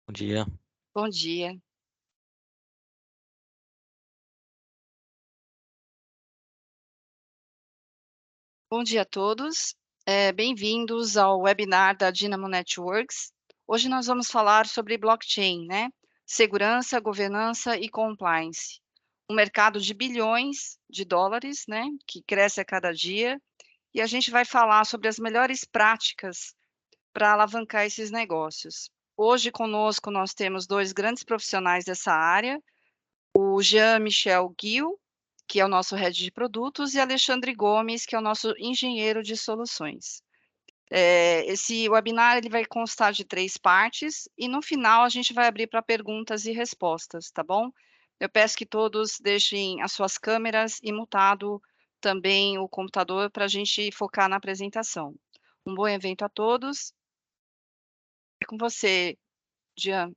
Bom dia. Bom dia. Bom dia a todos. Bem-vindos ao webinar da Dynamo Networks. Hoje nós vamos falar sobre blockchain, né? Segurança, governança e compliance. Um mercado de bilhões de dólares, né? Que cresce a cada dia. E a gente vai falar sobre as melhores práticas para alavancar esses negócios. Hoje conosco nós temos dois grandes profissionais dessa área, o Jean-Michel Guil, que é o nosso head de produtos, e Alexandre Gomes, que é o nosso engenheiro de soluções. Esse webinar ele vai constar de 3 partes e no final a gente vai abrir para perguntas e respostas, tá bom? Eu peço que todos deixem as suas câmeras e mutado também o computador para a gente focar na apresentação. Um bom evento a todos. É com você, Jean.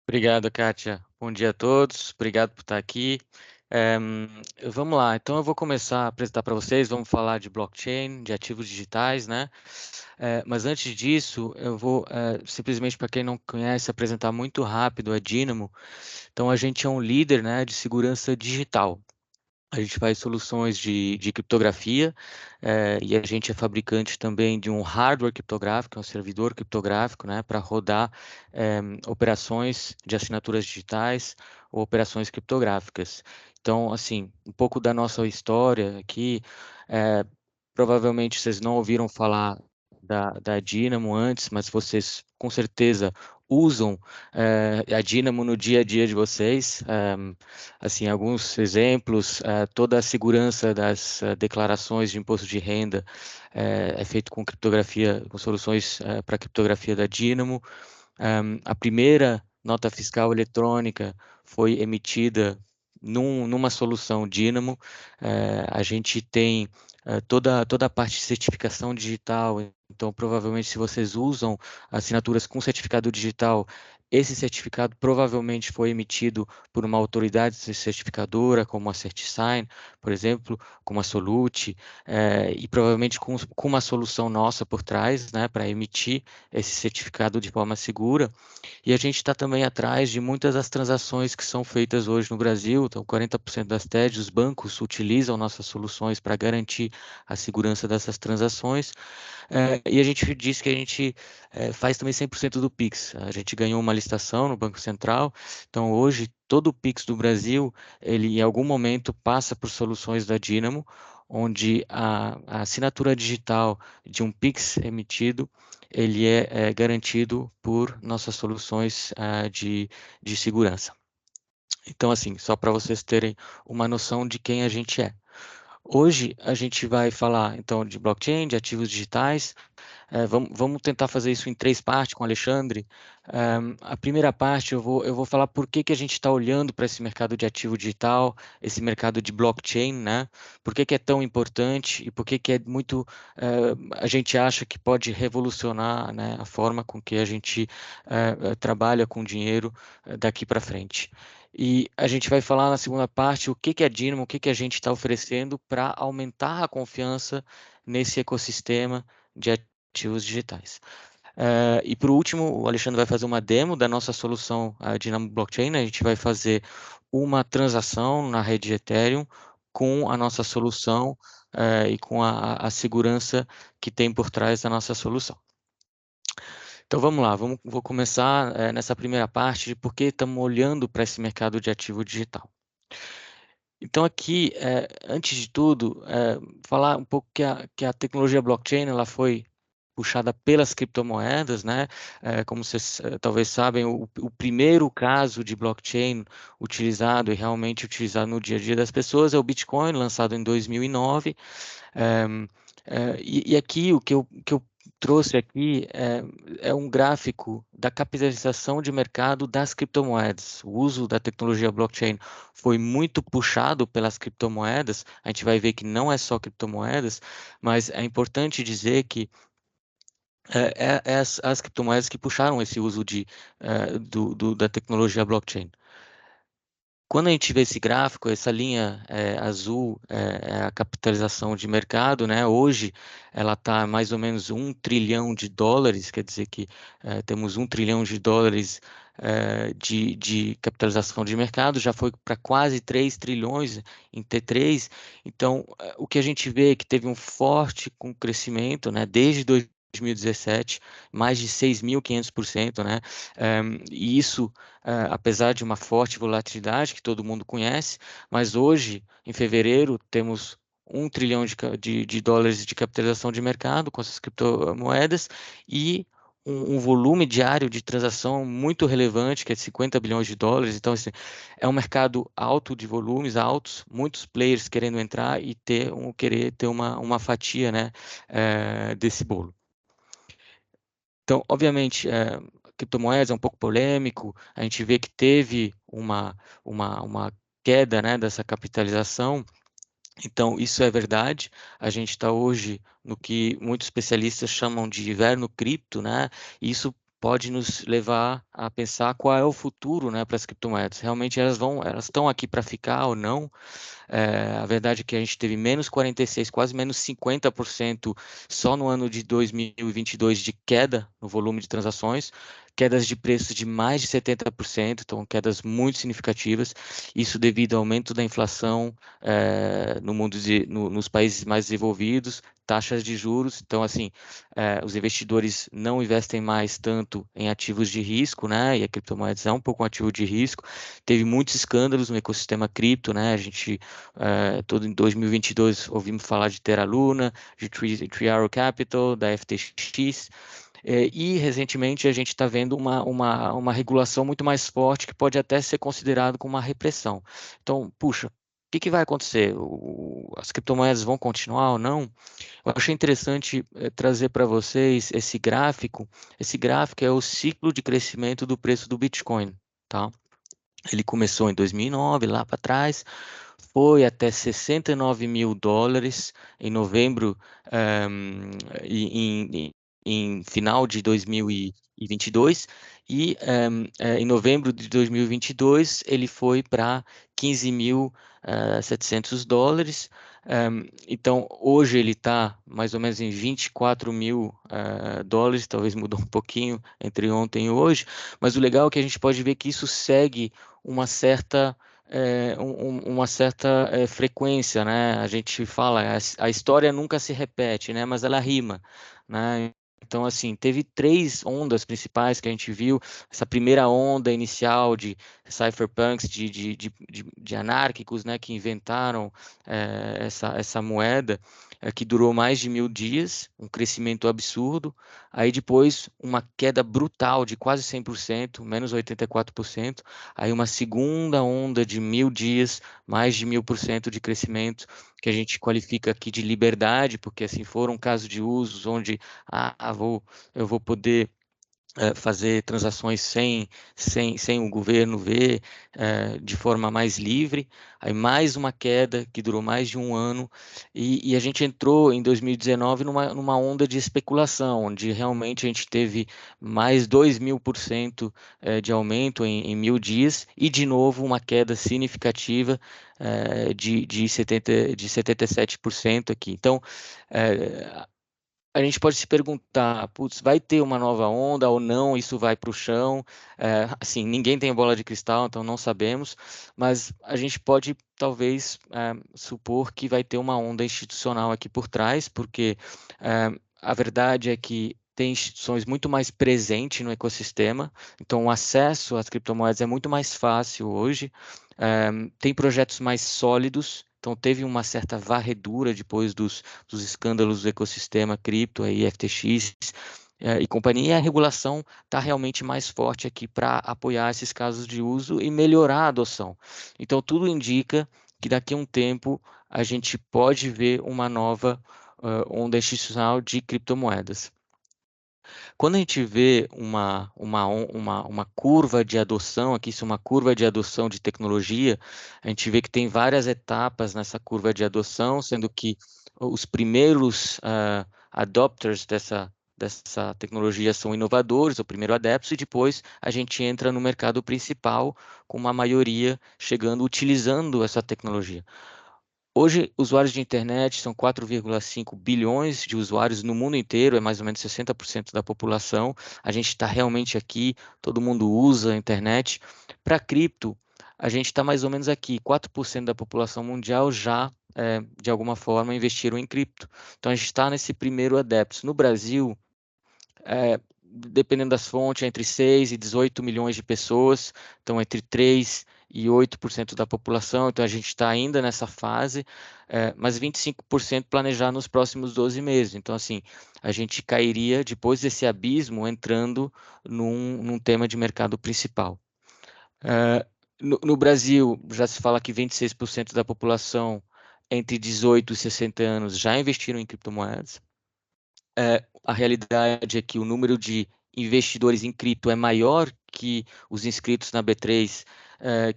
Obrigado, Kátia. Bom dia a todos. Obrigado por estar aqui. Vamos lá. Então, eu vou começar a apresentar para vocês. Vamos falar de blockchain, de ativos digitais, né? Mas antes disso, eu vou simplesmente, para quem não conhece, apresentar muito rápido a Dynamo. Então, a gente é um líder, né, de segurança digital. A gente faz soluções de criptografia, e a gente é fabricante também de um hardware criptográfico, um servidor criptográfico, né, para rodar operações de assinaturas digitais ou operações criptográficas. Então, assim, um pouco da nossa história aqui, eh, provavelmente vocês não ouviram falar da Dynamo antes, mas vocês com certeza usam a Dynamo no dia a dia de vocês. Assim, alguns exemplos, toda a segurança das declarações de imposto de renda é feito com criptografia, com soluções para criptografia da Dynamo. A primeira nota fiscal eletrônica foi emitida numa solução Dynamo. A gente tem toda a parte de certificação digital. Então, provavelmente, se vocês usam assinaturas com certificado digital, esse certificado provavelmente foi emitido por uma autoridade certificadora, como a CertiSign, por exemplo, como a Solute, e provavelmente com uma solução nossa por trás, né, para emitir esse certificado de forma segura. E a gente está também atrás de muitas das transações que são feitas hoje no Brasil. Então, 40% das TEDs, os bancos utilizam nossas soluções para garantir a segurança dessas transações. E a gente diz que a gente faz também 100% do Pix. A gente ganhou uma licitação no Banco Central. Então, hoje, todo o Pix do Brasil, ele em algum momento passa por soluções da Dynamo, onde a assinatura digital de um Pix emitido, ele é garantido por nossas soluções de segurança. Então, assim, só para vocês terem uma noção de quem a gente é. Hoje a gente vai falar então de blockchain, de ativos digitais. Vamos tentar fazer isso em 3 partes com o Alexandre. A primeira parte eu vou falar por que que a gente está olhando para esse mercado de ativo digital, esse mercado de blockchain, né? Por que que é tão importante e por que que é muito, a gente acha que pode revolucionar, né, a forma com que a gente trabalha com dinheiro daqui para frente. E a gente vai falar na segunda parte o que que é a Dynamo, o que que a gente está oferecendo para aumentar a confiança nesse ecossistema de ativos digitais. E por último, o Alexandre vai fazer uma demo da nossa solução, a Dynamo Blockchain, né? A gente vai fazer uma transação na rede de Ethereum com a nossa solução e com a segurança que tem por trás da nossa solução. Então vamos lá, vou começar nessa primeira parte de por que estamos olhando para esse mercado de ativo digital. Então aqui, antes de tudo, falar um pouco que a tecnologia blockchain ela foi puxada pelas criptomoedas, né? Como vocês talvez sabem, o primeiro caso de blockchain utilizado e realmente utilizado no dia a dia das pessoas é o Bitcoin, lançado em 2009. E aqui o que eu trouxe aqui é um gráfico da capitalização de mercado das criptomoedas. O uso da tecnologia blockchain foi muito puxado pelas criptomoedas. A gente vai ver que não é só criptomoedas, mas é importante dizer que as criptomoedas que puxaram esse uso da tecnologia blockchain. Quando a gente vê esse gráfico, essa linha azul é a capitalização de mercado, né? Hoje ela está mais ou menos US$ 1 trilhão, quer dizer que temos US$ 1 trilhão de capitalização de mercado, já foi para quase 3 trilhões em T3. Então, o que a gente vê é que teve um forte crescimento, né, desde 2017, mais de 6.500%, né? E isso, apesar de uma forte volatilidade que todo mundo conhece, mas hoje, em fevereiro, temos 1 trilhão de dólares de capitalização de mercado com essas criptomoedas e um volume diário de transação muito relevante, que é de 50 bilhões de dólares. Então, assim, é um mercado alto, de volumes altos, muitos players querendo entrar e querer ter uma fatia, né, desse bolo. Então, obviamente, criptomoedas é um pouco polêmico, a gente vê que teve uma queda, né, dessa capitalização. Então, isso é verdade. A gente está hoje no que muitos especialistas chamam de inverno cripto, né? E isso pode nos levar a pensar qual é o futuro, né, para as criptomoedas. Realmente elas estão aqui para ficar ou não? A verdade é que a gente teve menos 46, quase menos 50% só no ano de 2022 de queda no volume de transações, quedas de preços de mais de 70%, então quedas muito significativas. Isso devido ao aumento da inflação no mundo nos países mais desenvolvidos, taxas de juros. Então, assim, os investidores não investem mais tanto em ativos de risco, né? E a criptomoedas é um pouco um ativo de risco. Teve muitos escândalos no ecossistema cripto, né? A gente todo em 2022 ouvimos falar de Terra Luna, de Three Arrow Capital, da FTX, e recentemente a gente está vendo uma regulação muito mais forte que pode até ser considerado como uma repressão. Então, puxa, o que vai acontecer? As criptomoedas vão continuar ou não? Eu achei interessante trazer para vocês esse gráfico. Esse gráfico é o ciclo de crescimento do preço do Bitcoin, tá? Ele começou em 2009, lá para trás, foi até 69 mil dólares em novembro, ehm, em final de 2022, em novembro de 2022 ele foi para 15.700 dólares. Então, hoje ele está mais ou menos em 24 mil dólares, talvez mudou um pouquinho entre ontem e hoje, mas o legal é que a gente pode ver que isso segue uma certa uma certa frequência, né? A gente fala, a história nunca se repete, né? Mas ela rima, né? Então, assim, teve 3 ondas principais que a gente viu. Essa primeira onda inicial de cypherpunks, de anárquicos, né? Que inventaram essa moeda, que durou mais de 1.000 dias, um crescimento absurdo. Aí depois, uma queda brutal de quase 100%, menos 84%. Aí uma segunda onda de 1.000 dias, mais de 1.000% de crescimento, que a gente qualifica aqui de liberdade, porque assim foram casos de usos onde eu vou poder fazer transações sem o governo ver, de forma mais livre. Aí mais uma queda que durou mais de um ano, e a gente entrou em 2019 numa onda de especulação, onde realmente a gente teve mais 2.000% de aumento em 1.000 dias, e de novo uma queda significativa de 77% aqui. Então, eh, a gente pode se perguntar, putz, vai ter uma nova onda ou não? Isso vai para o chão? Assim, ninguém tem bola de cristal, então não sabemos, mas a gente pode talvez supor que vai ter uma onda institucional aqui por trás, porque a verdade é que tem instituições muito mais presentes no ecossistema, então o acesso às criptomoedas é muito mais fácil hoje, tem projetos mais sólidos. Então, teve uma certa varredura depois dos escândalos do ecossistema cripto, aí, FTX e companhia, e a regulação está realmente mais forte aqui para apoiar esses casos de uso e melhorar a adoção. Então, tudo indica que daqui a um tempo a gente pode ver uma nova onda institucional de criptomoedas. Quando a gente vê uma curva de adoção, aqui isso é uma curva de adoção de tecnologia, a gente vê que tem várias etapas nessa curva de adoção, sendo que os primeiros adopters dessa tecnologia são inovadores, o primeiro adeptos, e depois a gente entra no mercado principal com uma maioria chegando utilizando essa tecnologia. Hoje, usuários de internet são 4,5 bilhões de usuários no mundo inteiro, é mais ou menos 60% da população. A gente está realmente aqui, todo mundo usa a internet. Para cripto, a gente está mais ou menos aqui, 4% da população mundial já, de alguma forma, investiram em cripto. Então, a gente está nesse primeiro adepto. No Brasil, dependendo das fontes, entre 6 e 18 milhões de pessoas, então entre 3 e 8% da população, então a gente está ainda nessa fase, mas 25% planejar nos próximos 12 meses. Então, assim, a gente cairia depois desse abismo entrando num tema de mercado principal. No Brasil, já se fala que 26% da população entre 18 e 60 anos já investiram em criptomoedas. A realidade é que o número de investidores em cripto é maior que os inscritos na B3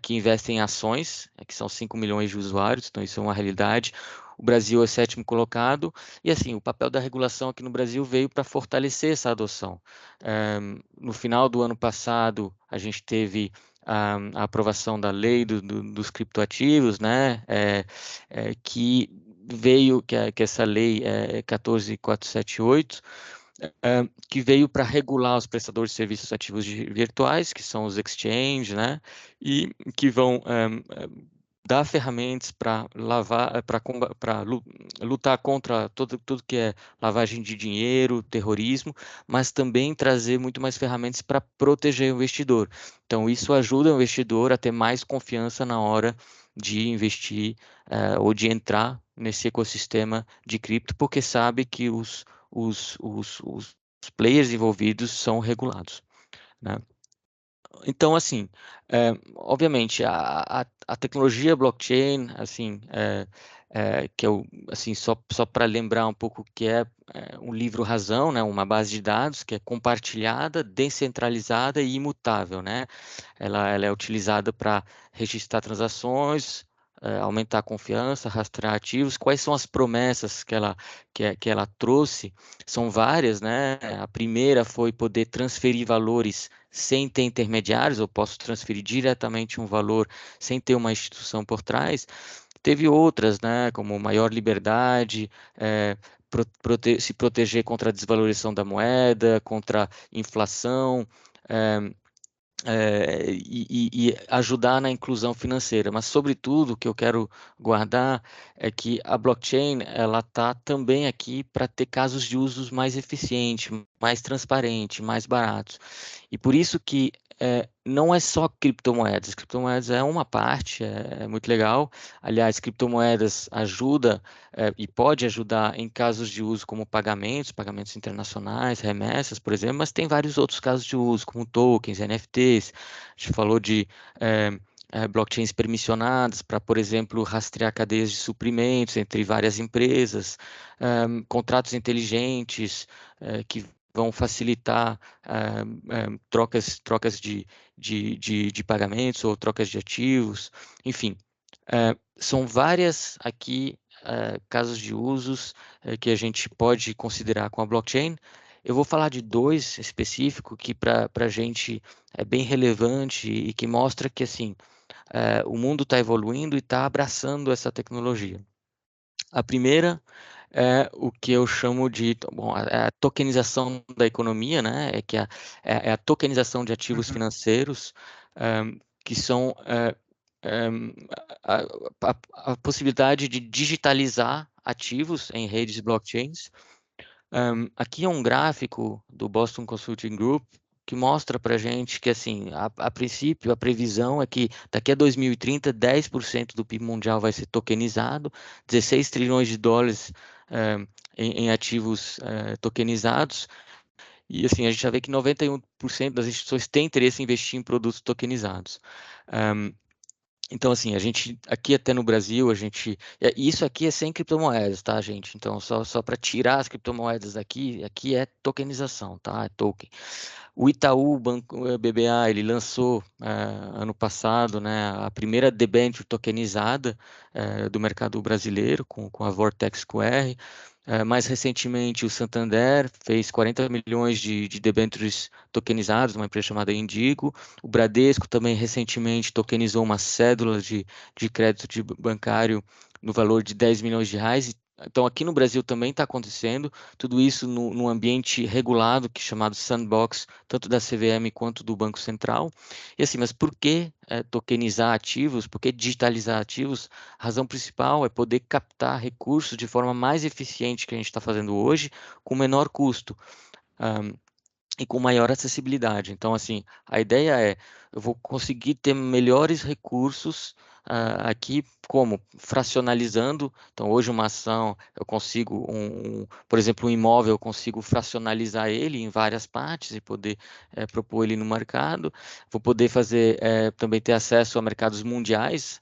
que investem em ações, que são 5 milhões de usuários, então isso é uma realidade. O Brasil é o sétimo colocado, e assim, o papel da regulação aqui no Brasil veio para fortalecer essa adoção. No final do ano passado, a gente teve a aprovação da lei dos criptoativos, né, que veio, que essa lei 14.478, que veio para regular os prestadores de serviços ativos virtuais, que são os exchanges, né, e que vão dar ferramentas para lavar, para lutar contra tudo que é lavagem de dinheiro, terrorismo, mas também trazer muito mais ferramentas para proteger o investidor. Então, isso ajuda o investidor a ter mais confiança na hora de investir ou de entrar nesse ecossistema de cripto, porque sabe que os players envolvidos são regulados, né? Então, assim, obviamente, a tecnologia blockchain, assim, que eu, assim, só para lembrar um pouco que é um livro razão, né, uma base de dados que é compartilhada, descentralizada e imutável, né? Ela é utilizada para registrar transações, aumentar a confiança, rastrear ativos. Quais são as promessas que ela trouxe? São várias, né? A primeira foi poder transferir valores sem ter intermediários, eu posso transferir diretamente um valor sem ter uma instituição por trás. Teve outras, né, como maior liberdade, se proteger contra a desvalorização da moeda, contra inflação, é, e ajudar na inclusão financeira. Mas, sobretudo, o que eu quero guardar é que a blockchain ela está também aqui para ter casos de usos mais eficientes, mais transparentes, mais baratos. E por isso que não é só criptomoedas. Criptomoedas é uma parte, é muito legal. Aliás, criptomoedas ajuda e pode ajudar em casos de uso como pagamentos internacionais, remessas, por exemplo, mas tem vários outros casos de uso, como tokens, NFTs. A gente falou de blockchains permissionadas para, por exemplo, rastrear cadeias de suprimentos entre várias empresas, contratos inteligentes que vão facilitar trocas de pagamentos ou trocas de ativos, enfim. São várias aqui casos de usos que a gente pode considerar com a blockchain. Eu vou falar de dois específicos que para a gente é bem relevante e que mostra que assim o mundo está evoluindo e está abraçando essa tecnologia. A primeira é o que eu chamo de bom, a tokenização da economia, né? É a tokenização de ativos Uhum. financeiros, que são um, a, a possibilidade de digitalizar ativos em redes blockchains. Aqui é um gráfico do Boston Consulting Group que mostra para a gente que, assim, a princípio, a previsão é que daqui a 2030, 10% do PIB mundial vai ser tokenizado, 16 trilhões de dólares em ativos tokenizados, e, assim, a gente já vê que 91% das instituições têm interesse em investir em produtos tokenizados. Então, assim, a gente, aqui até no Brasil, isso aqui é sem criptomoedas, tá, gente? Então, só para tirar as criptomoedas daqui, aqui é tokenização, tá? É token. O Itaú, Banco BBA, ele lançou ano passado, né, a primeira debênture tokenizada do mercado brasileiro, com a Vortex QR. Mais recentemente, o Santander fez 40 milhões de debêntures tokenizados, uma empresa chamada Indigo. O Bradesco também recentemente tokenizou uma cédula de crédito bancário no valor de 10 milhões de reais. Então, aqui no Brasil também está acontecendo, tudo isso no ambiente regulado, que é chamado sandbox, tanto da CVM quanto do Banco Central. E assim, mas por que tokenizar ativos? Por que digitalizar ativos? A razão principal é poder captar recursos de forma mais eficiente que a gente está fazendo hoje, com menor custo. E com maior acessibilidade. Então, assim, a ideia é, eu vou conseguir ter melhores recursos aqui, como? Fracionalizando. Então, hoje uma ação, eu consigo, por exemplo, um imóvel, eu consigo fracionalizar ele em várias partes e poder propor ele no mercado. Vou poder fazer, também ter acesso a mercados mundiais,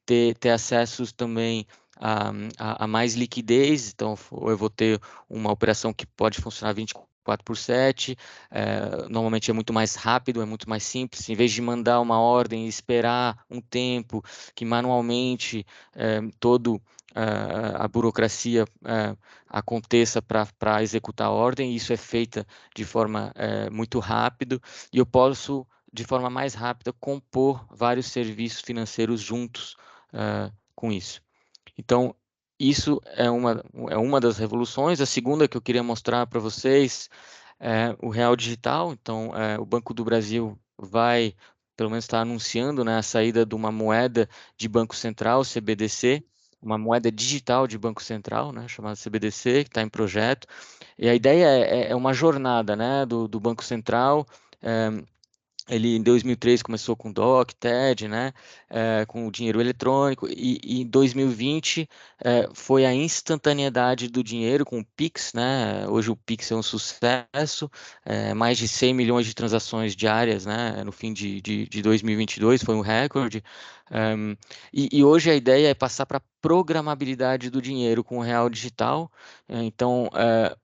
ter acessos também a mais liquidez. Então, eu vou ter uma operação que pode funcionar 24/7, normalmente é muito mais rápido, é muito mais simples. Em vez de mandar uma ordem e esperar um tempo que manualmente todo a burocracia aconteça para executar a ordem, isso é feita de forma muito rápido e eu posso, de forma mais rápida, compor vários serviços financeiros juntos com isso. Então, isso é uma das revoluções. A segunda que eu queria mostrar para vocês é o Real Digital. Então, o Banco do Brasil vai, pelo menos está anunciando, né, a saída de uma moeda de Banco Central, CBDC, uma moeda digital de Banco Central, né, chamada CBDC, que está em projeto. E a ideia é uma jornada, né, do Banco Central. eh, Ele em 2003 começou com DOC, TED, né, com o dinheiro eletrônico, e em 2020 foi a instantaneidade do dinheiro com o Pix, né? Hoje o Pix é um sucesso, mais de 100 milhões de transações diárias, né? No fim de 2022 foi um recorde. E hoje a ideia é passar para a programabilidade do dinheiro com o real digital. Então,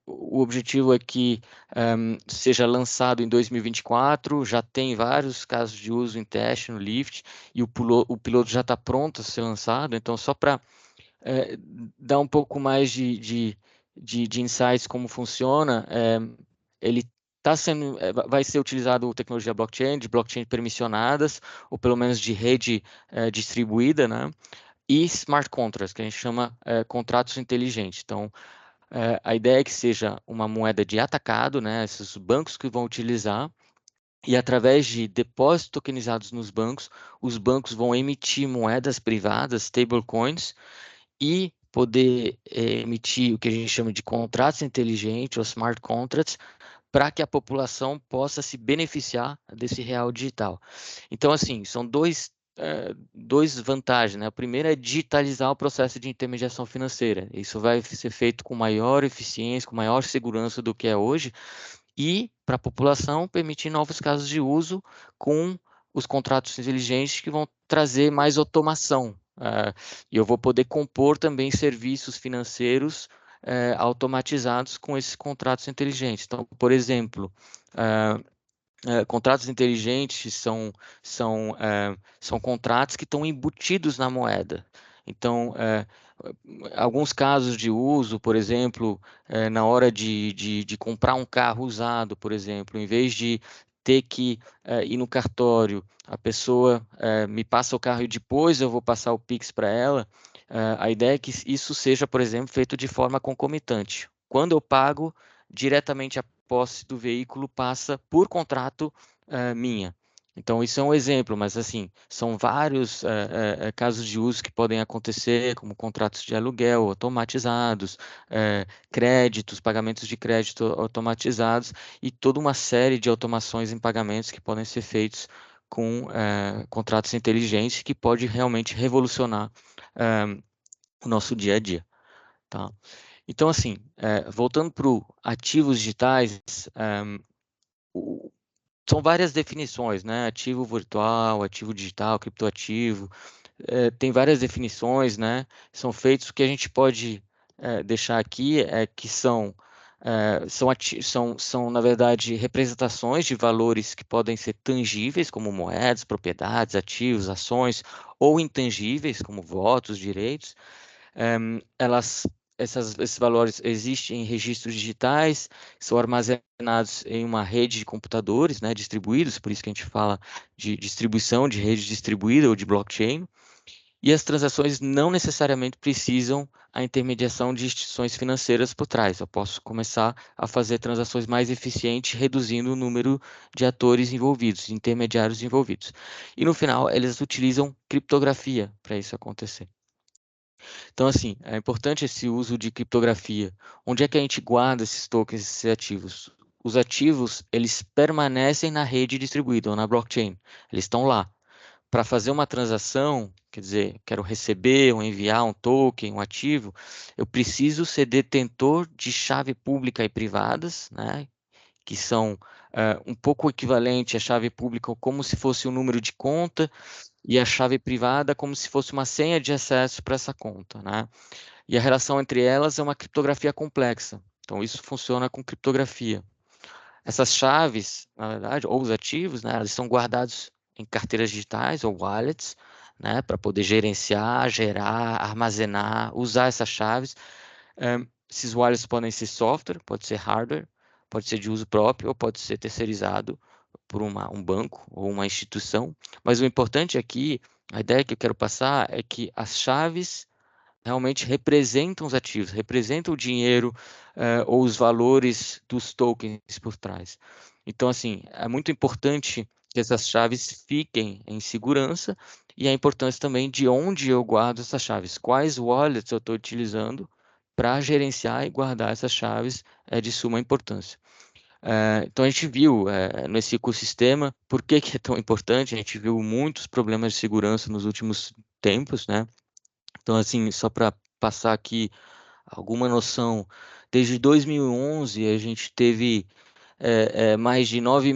o objetivo é que seja lançado em 2024, já tem vários casos de uso em teste no Lyft e o piloto já está pronto a ser lançado. Então, só para é, dar um pouco mais de insights como funciona, ele tá sendo, vai ser utilizado tecnologia blockchain, de blockchain permissionadas, ou pelo menos de rede distribuída, né? E smart contracts, que a gente chama contratos inteligentes. Então, a ideia é que seja uma moeda de atacado, né? Esses bancos que vão utilizar, e através de depósitos tokenizados nos bancos, os bancos vão emitir moedas privadas, stablecoins, e poder emitir o que a gente chama de contratos inteligentes ou smart contracts, para que a população possa se beneficiar desse real digital. Então, assim, são dois vantagens, né? A primeira é digitalizar o processo de intermediação financeira. Isso vai ser feito com maior eficiência, com maior segurança do que é hoje, e para a população permitir novos casos de uso com os contratos inteligentes que vão trazer mais automação. E eu vou poder compor também serviços financeiros automatizados com esses contratos inteligentes. Então, por exemplo, ah, contratos inteligentes são contratos que estão embutidos na moeda. Então, alguns casos de uso, por exemplo, na hora de comprar um carro usado, por exemplo, em vez de ter que ir no cartório, a pessoa me passa o carro e depois eu vou passar o Pix para ela, a ideia é que isso seja, por exemplo, feito de forma concomitante. Quando eu pago, diretamente a posse do veículo passa por contrato minha. Então, isso é um exemplo, mas assim, são vários casos de uso que podem acontecer, como contratos de aluguel automatizados, créditos, pagamentos de crédito automatizados e toda uma série de automações em pagamentos que podem ser feitos com contratos inteligentes que pode realmente revolucionar o nosso dia a dia, tá? Então, assim, voltando para ativos digitais, o- são várias definições, né? Ativo virtual, ativo digital, criptoativo, tem várias definições, né? São feitos, o que a gente pode deixar aqui é que são, na verdade, representações de valores que podem ser tangíveis, como moedas, propriedades, ativos, ações, ou intangíveis, como votos, direitos. Elas esses valores existem em registros digitais, são armazenados em uma rede de computadores, né, distribuídos, por isso que a gente fala de distribuição de rede distribuída ou de blockchain. E as transações não necessariamente precisam a intermediação de instituições financeiras por trás. Eu posso começar a fazer transações mais eficientes, reduzindo o número de atores envolvidos, de intermediários envolvidos. E no final, eles utilizam criptografia para isso acontecer. Então, assim, é importante esse uso de criptografia. Onde é que a gente guarda esses tokens, esses ativos? Os ativos, eles permanecem na rede distribuída ou na blockchain. Eles estão lá. Para fazer uma transação, quer dizer, quero receber ou enviar um token, um ativo, eu preciso ser detentor de chave pública e privadas, né? Que são um pouco equivalente à chave pública, como se fosse um número de conta, e a chave privada como se fosse uma senha de acesso para essa conta, né? E a relação entre elas é uma criptografia complexa. Então, isso funciona com criptografia. Essas chaves, na verdade, ou os ativos, né, eles são guardados em carteiras digitais ou wallets, né, para poder gerenciar, gerar, armazenar, usar essas chaves. Esses wallets podem ser software, pode ser hardware, pode ser de uso próprio ou pode ser terceirizado por um banco ou uma instituição. Mas o importante aqui, a ideia que eu quero passar é que as chaves realmente representam os ativos, representam o dinheiro ou os valores dos tokens por trás. Então, assim, é muito importante que essas chaves fiquem em segurança e a importância também de onde eu guardo essas chaves, quais wallets eu estou utilizando para gerenciar e guardar essas chaves é de suma importância. Então, a gente viu nesse ecossistema por que que é tão importante, a gente viu muitos problemas de segurança nos últimos tempos, né? Então, assim, só para passar aqui alguma noção, desde 2011 a gente teve mais de 9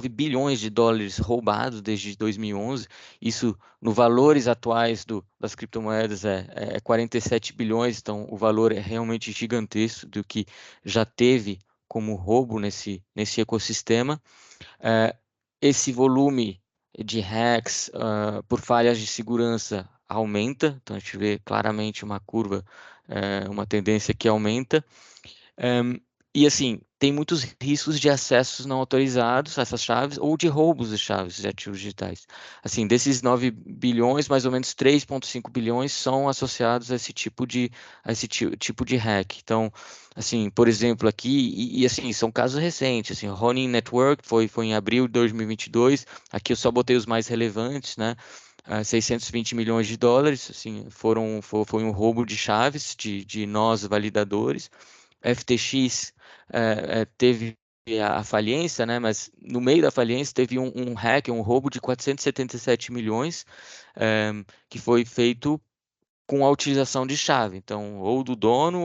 bilhões de dólares roubados desde 2011. Isso, no valores atuais das criptomoedas, é 47 bilhões, então o valor é realmente gigantesco do que já teve como roubo nesse ecossistema. Eh, Esse volume de hacks por falhas de segurança aumenta, então a gente vê claramente uma curva, uma tendência que aumenta. E assim, tem muitos riscos de acessos não autorizados a essas chaves ou de roubos de chaves de ativos digitais. Assim, desses 9 bilhões, mais ou menos 3,5 bilhões são associados a tipo de hack. Então, assim, por exemplo, aqui, assim, são casos recentes, assim, Ronin Network foi em abril de 2022, aqui eu só botei os mais relevantes, né? 620 milhões de dólares, assim, foi um roubo de chaves de nós validadores. FTX teve a falência, né? Mas no meio da falência teve um hack, um roubo de 477 milhões, que foi feito com a utilização de chave. Então, ou do dono,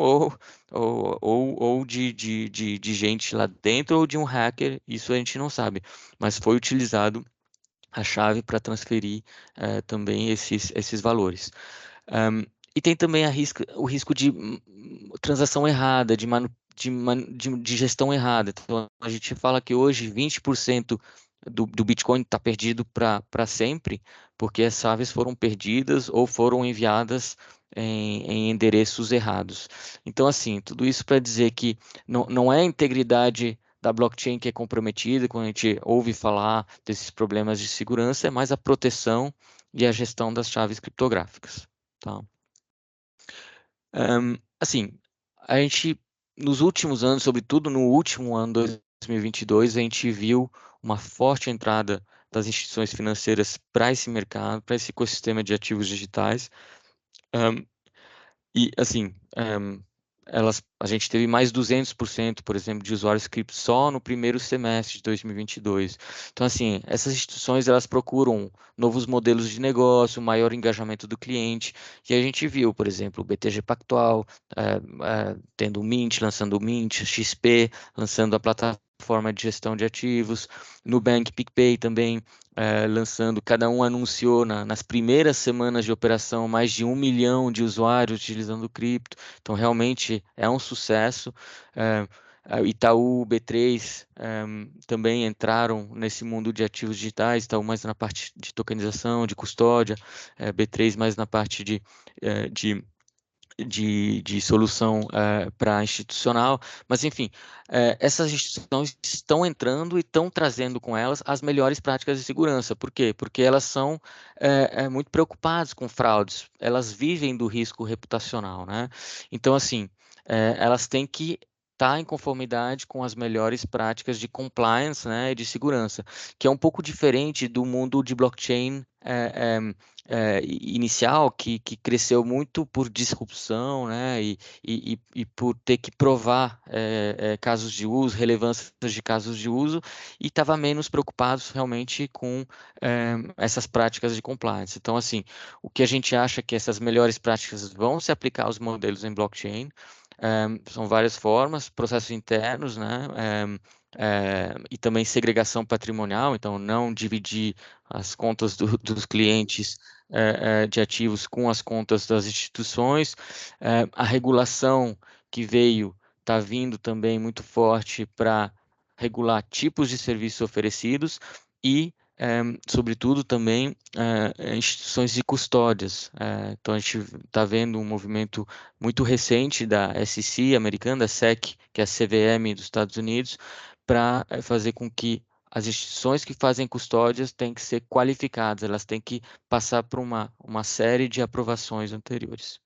ou de gente lá dentro, ou de um hacker, isso a gente não sabe. Mas foi utilizado a chave para transferir também esses valores. Um, e tem também o risco de transação errada, de gestão errada. Então, a gente fala que hoje 20% do Bitcoin está perdido para sempre, porque as chaves foram perdidas ou foram enviadas em endereços errados. Então, assim, tudo isso para dizer que não é a integridade da blockchain que é comprometida, quando a gente ouve falar desses problemas de segurança, é mais a proteção e a gestão das chaves criptográficas. Tá? Assim, a gente, nos últimos anos, sobretudo no último ano 2022, a gente viu uma forte entrada das instituições financeiras para esse mercado, para esse ecossistema de ativos digitais. E, assim, a gente teve mais 200%, por exemplo, de usuários cripto só no primeiro semestre de 2022. Então, assim, essas instituições, elas procuram novos modelos de negócio, maior engajamento do cliente, e a gente viu, por exemplo, o BTG Pactual tendo o Mint, lançando o Mint, XP, lançando a plataforma de gestão de ativos, Nubank, PicPay também, lançando, cada um anunciou nas primeiras semanas de operação mais de 1 milhão de usuários utilizando o cripto, então realmente é um sucesso. Itaú, B3 também entraram nesse mundo de ativos digitais, Itaú mais na parte de tokenização, de custódia, B3 mais na parte de de solução para institucional, mas enfim, essas instituições estão entrando e estão trazendo com elas as melhores práticas de segurança. Por quê? Porque elas são muito preocupadas com fraudes, elas vivem do risco reputacional, né? Então, assim, elas têm que estar em conformidade com as melhores práticas de compliance, né, e de segurança, que é um pouco diferente do mundo de blockchain inicial, que cresceu muito por disrupção, né, e por ter que provar casos de uso, relevâncias de casos de uso, e estava menos preocupados realmente com essas práticas de compliance. Então, assim, o que a gente acha que essas melhores práticas vão se aplicar aos modelos em blockchain, são várias formas, processos internos, né, e também segregação patrimonial, então não dividir as contas dos clientes de ativos com as contas das instituições. A regulação que veio, está vindo também muito forte para regular tipos de serviços oferecidos e, sobretudo, também instituições de custódias. Então, a gente está vendo um movimento muito recente da SEC americana, da SEC, que é a CVM dos Estados Unidos, para fazer com que as instituições que fazem custódias têm que ser qualificadas, elas têm que passar por uma série de aprovações anteriores.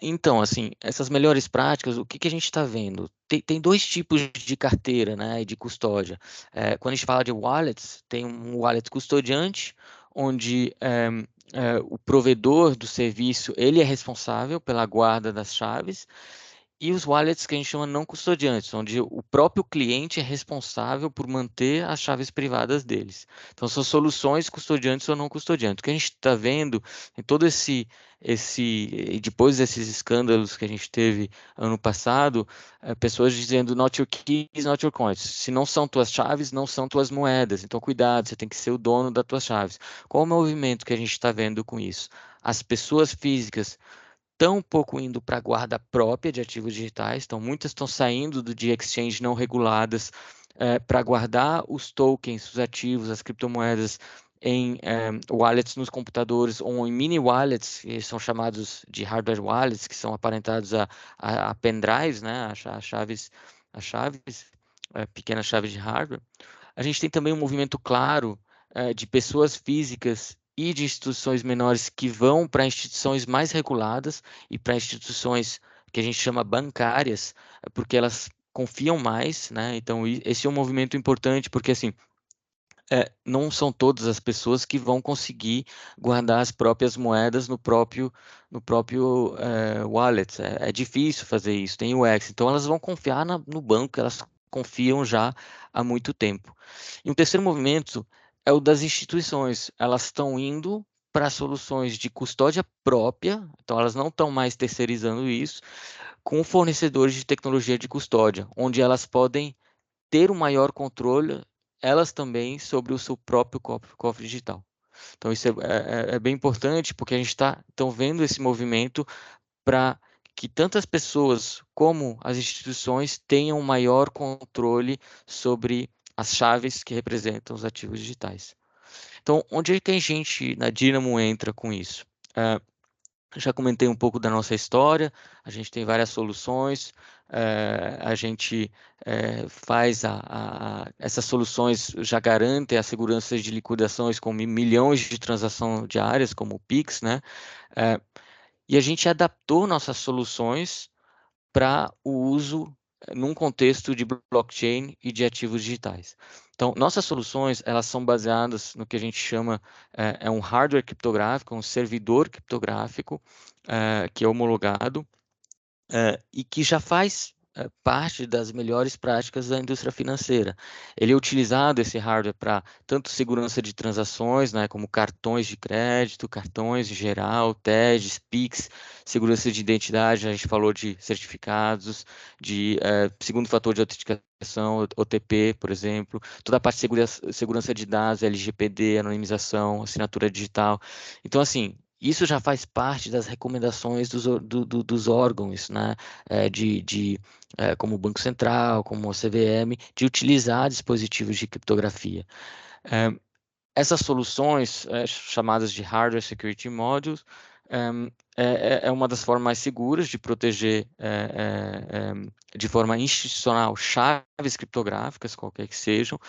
Então, assim, essas melhores práticas, o que a gente está vendo? Tem dois tipos de carteira, né, e de custódia. Quando a gente fala de wallets, tem um wallet custodiante, onde o provedor do serviço ele é responsável pela guarda das chaves, e os wallets que a gente chama não custodiantes, onde o próprio cliente é responsável por manter as chaves privadas deles. Então, são soluções custodiantes ou não custodiantes. O que a gente está vendo em todo e depois desses escândalos que a gente teve ano passado, pessoas dizendo not your keys, not your coins. Se não são tuas chaves, não são tuas moedas. Então, cuidado, você tem que ser o dono das tuas chaves. Qual o movimento que a gente está vendo com isso? As pessoas físicas tão pouco indo para a guarda própria de ativos digitais, então muitas estão saindo de exchange não reguladas para guardar os tokens, os ativos, as criptomoedas em wallets nos computadores ou em mini wallets, que são chamados de hardware wallets, que são aparentados a pendrives, né, as chaves, pequenas chaves de hardware. A gente tem também um movimento claro de pessoas físicas e de instituições menores que vão para instituições mais reguladas e para instituições que a gente chama bancárias, porque elas confiam mais, né? Então, esse é um movimento importante, porque assim, não são todas as pessoas que vão conseguir guardar as próprias moedas no próprio wallet. É difícil fazer isso, tem o X. Então, elas vão confiar no banco, elas confiam já há muito tempo. E um terceiro movimento é o das instituições. Elas estão indo para soluções de custódia própria, então elas não estão mais terceirizando isso, com fornecedores de tecnologia de custódia, onde elas podem ter um maior controle, elas também, sobre o seu próprio cofre digital. Então, isso é bem importante, porque a gente está vendo esse movimento para que tantas pessoas como as instituições tenham um maior controle sobre as chaves que representam os ativos digitais. Então, onde é que a gente, na Dynamo, entra com isso? Já comentei um pouco da nossa história, a gente tem várias soluções, a gente faz essas soluções já garantem a segurança de liquidações com milhões de transações diárias, como o Pix, né? Eh, e a gente adaptou nossas soluções para o uso num contexto de blockchain e de ativos digitais. Então, nossas soluções, elas são baseadas no que a gente chama, um hardware criptográfico, um servidor criptográfico, que é homologado, e que já faz parte das melhores práticas da indústria financeira. Ele é utilizado, esse hardware, para tanto segurança de transações, né, como cartões de crédito, cartões em geral, TEDs, PIX, segurança de identidade, a gente falou de certificados, de segundo fator de autenticação, OTP, por exemplo, toda a parte de segurança de dados, LGPD, anonimização, assinatura digital. Então, assim, isso já faz parte das recomendações dos órgãos, né, como o Banco Central, como a CVM, de utilizar dispositivos de criptografia. Essas soluções, chamadas de Hardware Security Modules, é uma das formas mais seguras de proteger de forma institucional chaves criptográficas, qualquer que sejam.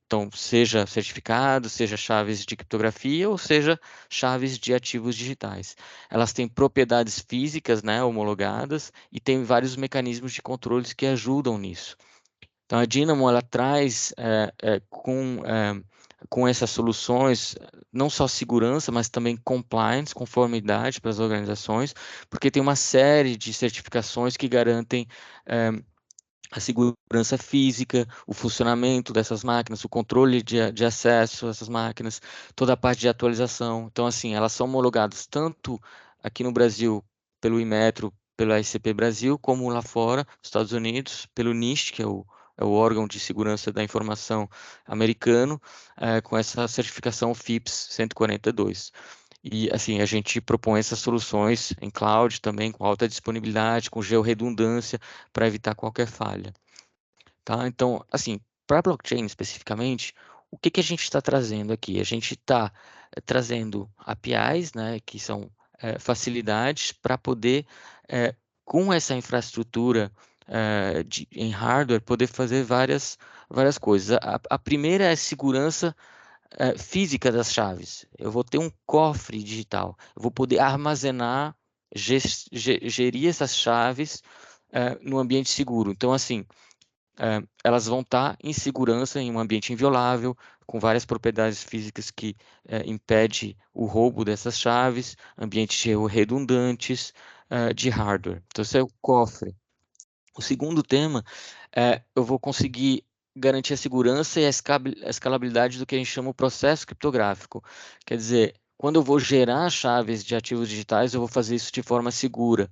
Então, seja certificado, seja chaves de criptografia ou seja chaves de ativos digitais. Elas têm propriedades físicas, né, homologadas e tem vários mecanismos de controles que ajudam nisso. Então, a Dynamo ela traz com essas soluções não só segurança, mas também compliance, conformidade para as organizações, porque tem uma série de certificações que garantem a segurança física, o funcionamento dessas máquinas, o controle de acesso a essas máquinas, toda a parte de atualização. Então, assim, elas são homologadas tanto aqui no Brasil pelo Inmetro, pela ICP Brasil, como lá fora, nos Estados Unidos, pelo NIST, que é o órgão de segurança da informação americano, com essa certificação FIPS 142. E assim, a gente propõe essas soluções em cloud também, com alta disponibilidade, com georredundância, para evitar qualquer falha. Tá? Então, assim, para blockchain especificamente, o que que a gente está trazendo aqui? A gente está trazendo APIs, né, que são facilidades para poder, com essa infraestrutura em hardware, poder fazer várias coisas. A primeira é segurança física das chaves. Eu vou ter um cofre digital. Eu vou poder armazenar, gerir essas chaves no ambiente seguro. Então, assim, elas vão estar em segurança em um ambiente inviolável, com várias propriedades físicas que impede o roubo dessas chaves, ambientes redundantes de hardware. Então, esse é o cofre. O segundo tema eu vou conseguir garantir a segurança e a escalabilidade do que a gente chama o processo criptográfico. Quer dizer, quando eu vou gerar chaves de ativos digitais, eu vou fazer isso de forma segura.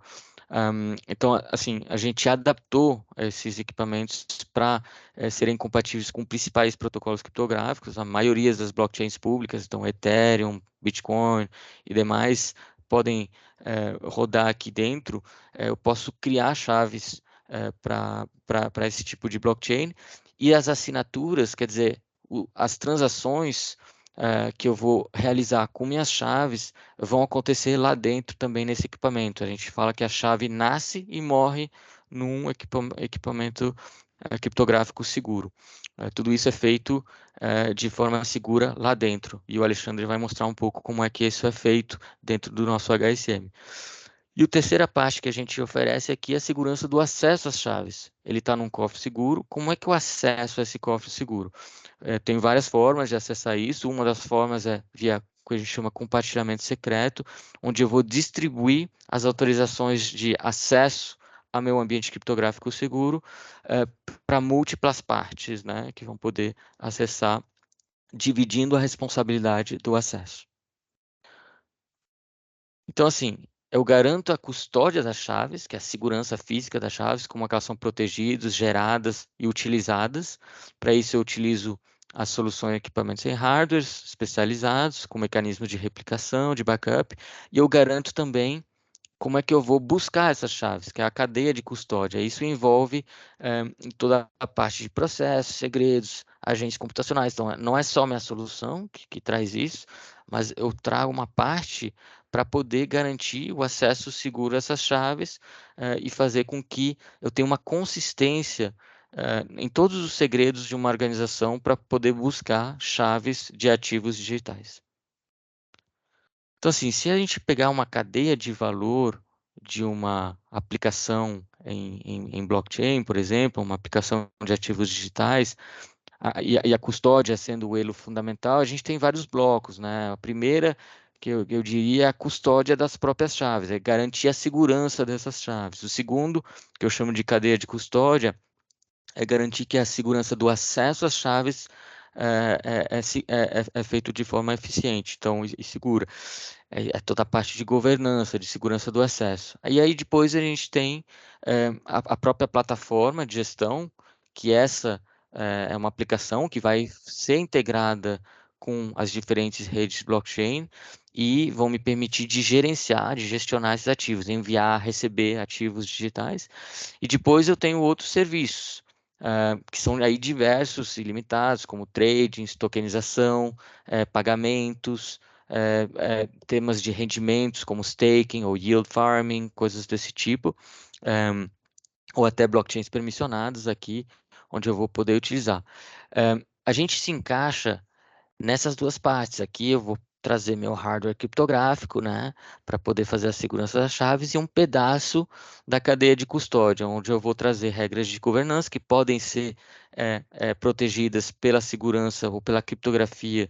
Então, assim, a gente adaptou esses equipamentos para serem compatíveis com principais protocolos criptográficos. A maioria das blockchains públicas, então Ethereum, Bitcoin e demais, podem rodar aqui dentro. Eu posso criar chaves para esse tipo de blockchain e as assinaturas, quer dizer, as transações que eu vou realizar com minhas chaves vão acontecer lá dentro também nesse equipamento. A gente fala que a chave nasce e morre num equipamento criptográfico seguro. Tudo isso é feito de forma segura lá dentro. E o Alexandre vai mostrar um pouco como é que isso é feito dentro do nosso HSM. E a terceira parte que a gente oferece aqui é a segurança do acesso às chaves. Ele está num cofre seguro. Como é que eu acesso a esse cofre seguro? Tem várias formas de acessar isso. Uma das formas é via o que a gente chama compartilhamento secreto, onde eu vou distribuir as autorizações de acesso ao meu ambiente criptográfico seguro para múltiplas partes, né, que vão poder acessar, dividindo a responsabilidade do acesso. Então, assim, eu garanto a custódia das chaves, que é a segurança física das chaves, como é que elas são protegidas, geradas e utilizadas. Para isso, eu utilizo a solução em equipamentos em hardwares especializados, com mecanismos de replicação, de backup, e eu garanto também como é que eu vou buscar essas chaves, que é a cadeia de custódia. Isso envolve toda a parte de processos, segredos, agentes computacionais. Então, não é só minha solução que traz isso, mas eu trago uma parte para poder garantir o acesso seguro a essas chaves e fazer com que eu tenha uma consistência em todos os segredos de uma organização para poder buscar chaves de ativos digitais. Então, assim, se a gente pegar uma cadeia de valor de uma aplicação em blockchain, por exemplo, uma aplicação de ativos digitais, e a custódia sendo o elo fundamental, a gente tem vários blocos, né? A primeira, que eu diria, é a custódia das próprias chaves, é garantir a segurança dessas chaves. O segundo, que eu chamo de cadeia de custódia, é garantir que a segurança do acesso às chaves é feito de forma eficiente, então, e segura. É toda a parte de governança, de segurança do acesso. E aí depois a gente tem a própria plataforma de gestão, que essa é uma aplicação que vai ser integrada com as diferentes redes blockchain e vão me permitir de gerenciar, de gestionar esses ativos, enviar, receber ativos digitais. E depois eu tenho outros serviços, que são aí diversos e limitados, como trading, tokenização, pagamentos, temas de rendimentos como staking ou yield farming, coisas desse tipo, ou até blockchains permissionadas aqui, onde eu vou poder utilizar. A gente se encaixa nessas duas partes aqui. Eu vou trazer meu hardware criptográfico, né, para poder fazer a segurança das chaves, e um pedaço da cadeia de custódia, onde eu vou trazer regras de governança que podem ser protegidas pela segurança ou pela criptografia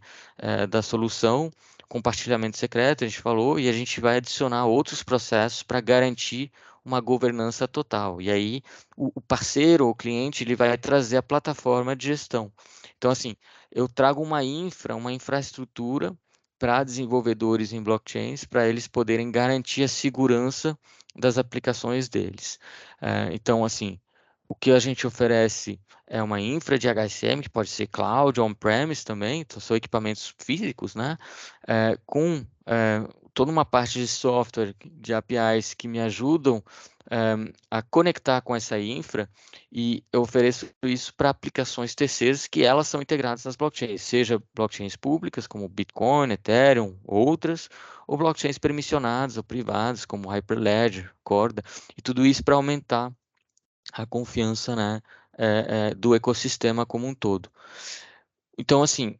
da solução, compartilhamento secreto, a gente falou, e a gente vai adicionar outros processos para garantir uma governança total. E aí o parceiro ou cliente ele vai trazer a plataforma de gestão. Então, assim, eu trago uma infraestrutura para desenvolvedores em blockchains, para eles poderem garantir a segurança das aplicações deles. Então, assim, o que a gente oferece é uma infra de HSM, que pode ser cloud, on-premise também, então são equipamentos físicos, né? Com toda uma parte de software, de APIs que me ajudam a conectar com essa infra, e eu ofereço isso para aplicações terceiras que elas são integradas nas blockchains, seja blockchains públicas como Bitcoin, Ethereum, outras, ou blockchains permissionadas ou privadas como Hyperledger, Corda, e tudo isso para aumentar a confiança, né, do ecossistema como um todo. Então, assim,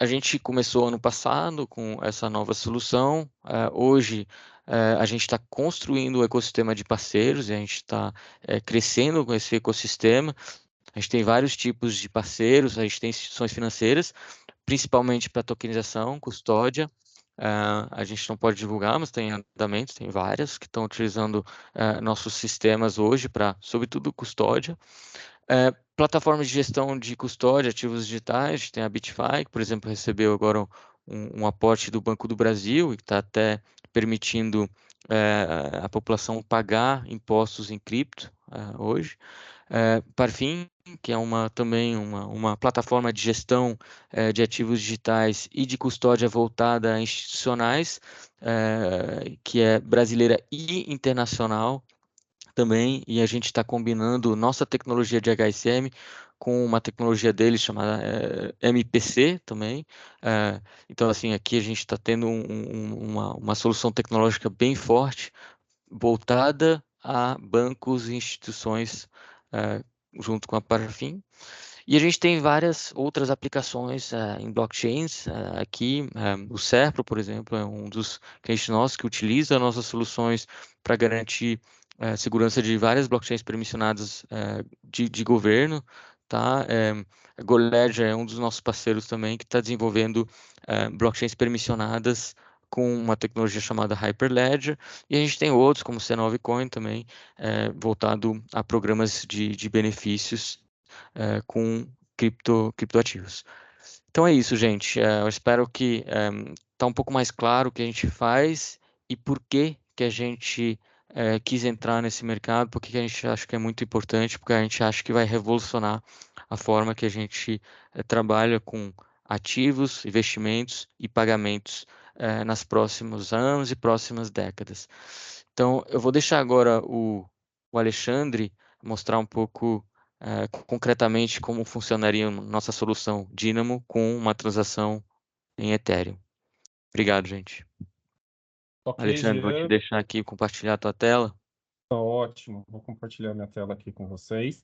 a gente começou ano passado com essa nova solução. Hoje, a gente está construindo o ecossistema de parceiros, e a gente está crescendo com esse ecossistema. A gente tem vários tipos de parceiros, a gente tem instituições financeiras, principalmente para tokenização, custódia. A gente não pode divulgar, mas tem andamentos, tem várias que estão utilizando nossos sistemas hoje para, sobretudo, custódia. Plataformas de gestão de custódia, ativos digitais, a gente tem a Bitfy, que, por exemplo, recebeu agora um aporte do Banco do Brasil e está até permitindo a população pagar impostos em cripto hoje. Parfim, que é também uma plataforma de gestão de ativos digitais e de custódia voltada a institucionais, que é brasileira e internacional também, e a gente está combinando nossa tecnologia de HSM com uma tecnologia deles chamada MPC também. Então, assim, aqui a gente está tendo uma solução tecnológica bem forte, voltada a bancos e instituições, junto com a Parfin. E a gente tem várias outras aplicações em blockchains. Aqui, o Serpro, por exemplo, é um dos clientes nossos que utiliza nossas soluções para garantir segurança de várias blockchains permissionadas de governo. Tá? A GoLedger é um dos nossos parceiros também que está desenvolvendo blockchains permissionadas com uma tecnologia chamada Hyperledger. E a gente tem outros, como o C9 Coin também, voltado a programas de benefícios com criptoativos. Então é isso, gente. Eu espero que tá um pouco mais claro o que a gente faz e por que a gente quis entrar nesse mercado, porque a gente acha que é muito importante, porque a gente acha que vai revolucionar a forma que a gente trabalha com ativos, investimentos e pagamentos nos próximos anos e próximas décadas. Então, eu vou deixar agora o Alexandre mostrar um pouco concretamente como funcionaria nossa solução Dynamo com uma transação em Ethereum. Obrigado, gente. Ok, Alexandre, vou te Jean, deixar aqui compartilhar a tua tela. tá ótimo. Vou compartilhar minha tela aqui com vocês.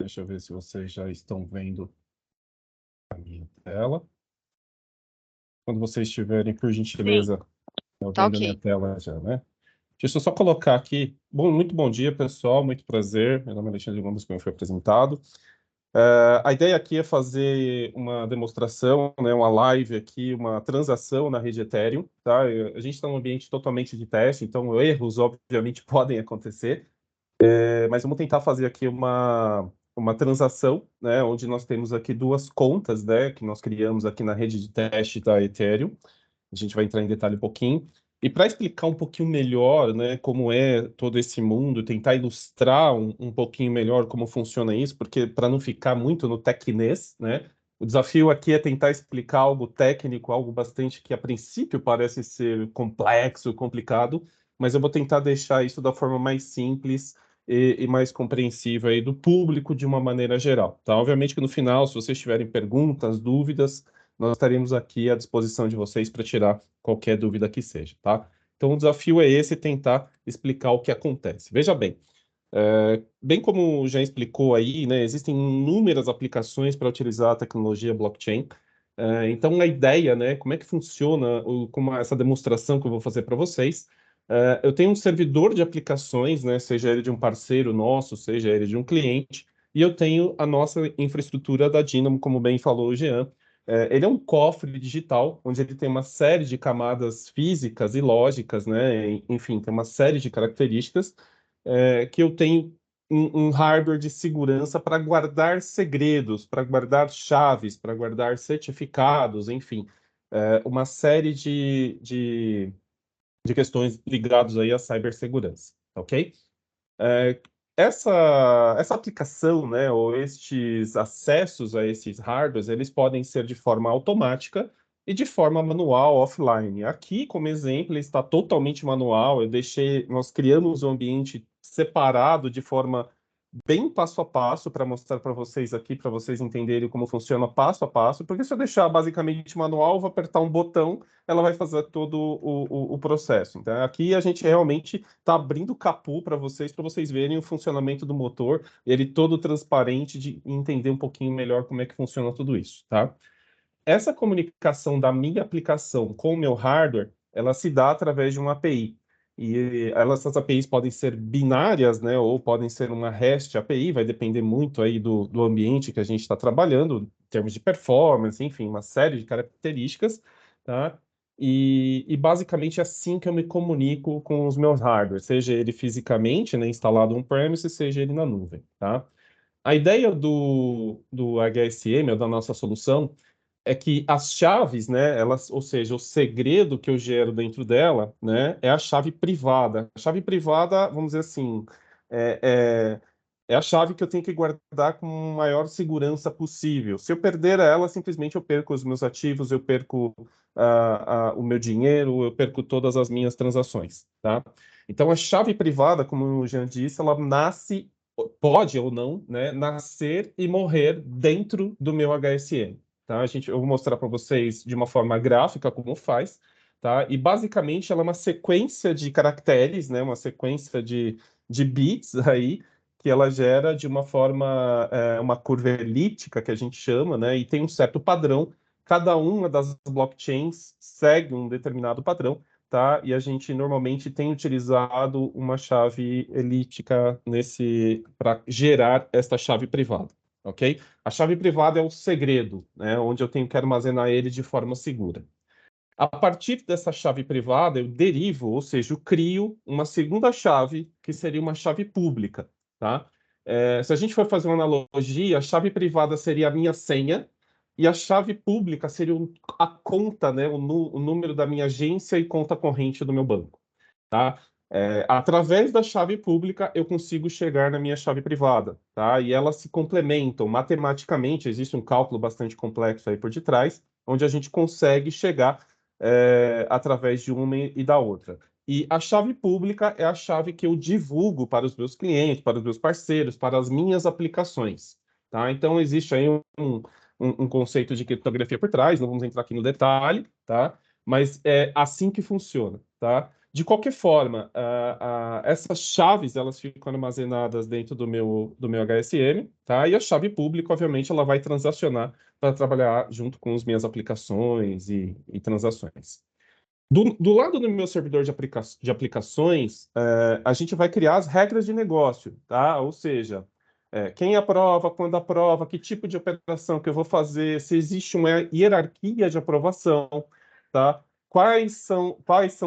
Deixa eu ver se vocês já estão vendo a minha tela. Quando vocês estiverem, por Sim, gentileza, tá vendo a minha ok. tela já, né? Deixa eu só colocar aqui. Muito bom dia, pessoal. Muito prazer. Meu nome é Alexandre Gomes, como eu fui apresentado. A ideia aqui é fazer uma demonstração, né, uma live aqui, uma transação na rede Ethereum, tá? A gente está num ambiente totalmente de teste, então erros, obviamente, podem acontecer, mas vamos tentar fazer aqui uma transação, né, onde nós temos aqui duas contas, né, que nós criamos aqui na rede de teste da Ethereum. A gente vai entrar em detalhe um pouquinho. E para explicar um pouquinho melhor, né, como é todo esse mundo, tentar ilustrar um pouquinho melhor como funciona isso, porque para não ficar muito no tecnês, né, o desafio aqui é tentar explicar algo técnico, algo bastante que a princípio parece ser complexo, complicado, mas eu vou tentar deixar isso da forma mais simples e mais compreensível aí do público de uma maneira geral, tá? Obviamente que no final, se vocês tiverem perguntas, dúvidas, nós estaremos aqui à disposição de vocês para tirar qualquer dúvida que seja, tá? Então, o desafio é esse, tentar explicar o que acontece. Veja bem, bem como já explicou aí, né, existem inúmeras aplicações para utilizar a tecnologia blockchain. Então, a ideia, né, como é que funciona como essa demonstração que eu vou fazer para vocês, eu tenho um servidor de aplicações, né, seja ele de um parceiro nosso, seja ele de um cliente, e eu tenho a nossa infraestrutura da Dynamo, como bem falou o Jean. Ele é um cofre digital, onde ele tem uma série de camadas físicas e lógicas, né, enfim, tem uma série de características que eu tenho um hardware de segurança para guardar segredos, para guardar chaves, para guardar certificados, enfim, uma série de questões ligadas aí à cibersegurança, ok? Essa aplicação, né, ou estes acessos a esses hardwares, eles podem ser de forma automática e de forma manual, offline. Aqui, como exemplo, ele está totalmente manual. Nós criamos um ambiente separado de forma bem passo a passo para mostrar para vocês aqui, para vocês entenderem como funciona passo a passo, porque se eu deixar basicamente manual, eu vou apertar um botão, ela vai fazer todo o processo. Então, aqui a gente realmente está abrindo o capô para vocês verem o funcionamento do motor, ele todo transparente, de entender um pouquinho melhor como é que funciona tudo isso, tá? Essa comunicação da minha aplicação com o meu hardware, ela se dá através de uma API. E essas APIs podem ser binárias, né, ou podem ser uma REST API, vai depender muito aí do ambiente que a gente está trabalhando, em termos de performance, enfim, uma série de características, tá? E basicamente é assim que eu me comunico com os meus hardwares, seja ele fisicamente, né, instalado on-premise, seja ele na nuvem, tá? A ideia do HSM, ou da nossa solução, é que as chaves, né, elas, ou seja, o segredo que eu gero dentro dela, né, é a chave privada. A chave privada, vamos dizer assim, é, é a chave que eu tenho que guardar com a maior segurança possível. Se eu perder ela, simplesmente eu perco os meus ativos, eu perco o meu dinheiro, eu perco todas as minhas transações, tá? Então, a chave privada, como o Jean disse, ela nasce, pode ou não, né, nascer e morrer dentro do meu HSM. Tá? Eu vou mostrar para vocês de uma forma gráfica como faz, tá? E basicamente ela é uma sequência de caracteres, né? Uma sequência de bits aí que ela gera de uma forma, uma curva elíptica que a gente chama, né? E tem um certo padrão. Cada uma das blockchains segue um determinado padrão, tá? E a gente normalmente tem utilizado uma chave elíptica para gerar esta chave privada, ok? A chave privada é o segredo, né, onde eu tenho que armazenar ele de forma segura. A partir dessa chave privada, eu derivo, ou seja, eu crio uma segunda chave, que seria uma chave pública, tá? Se a gente for fazer uma analogia, a chave privada seria a minha senha e a chave pública seria a conta, né, o número da minha agência e conta corrente do meu banco, tá? Através da chave pública, eu consigo chegar na minha chave privada, tá? E elas se complementam matematicamente, existe um cálculo bastante complexo aí por detrás, onde a gente consegue chegar através de uma e da outra. E a chave pública é a chave que eu divulgo para os meus clientes, para os meus parceiros, para as minhas aplicações, tá? Então, existe aí um conceito de criptografia por trás, não vamos entrar aqui no detalhe, tá? Mas é assim que funciona, tá? De qualquer forma, essas chaves elas ficam armazenadas dentro do meu HSM, tá? E a chave pública, obviamente, ela vai transacionar para trabalhar junto com as minhas aplicações e transações. Do lado do meu servidor de aplicações, a gente vai criar as regras de negócio, tá? Ou seja, quem aprova, quando aprova, que tipo de operação que eu vou fazer, se existe uma hierarquia de aprovação, tá? Quais são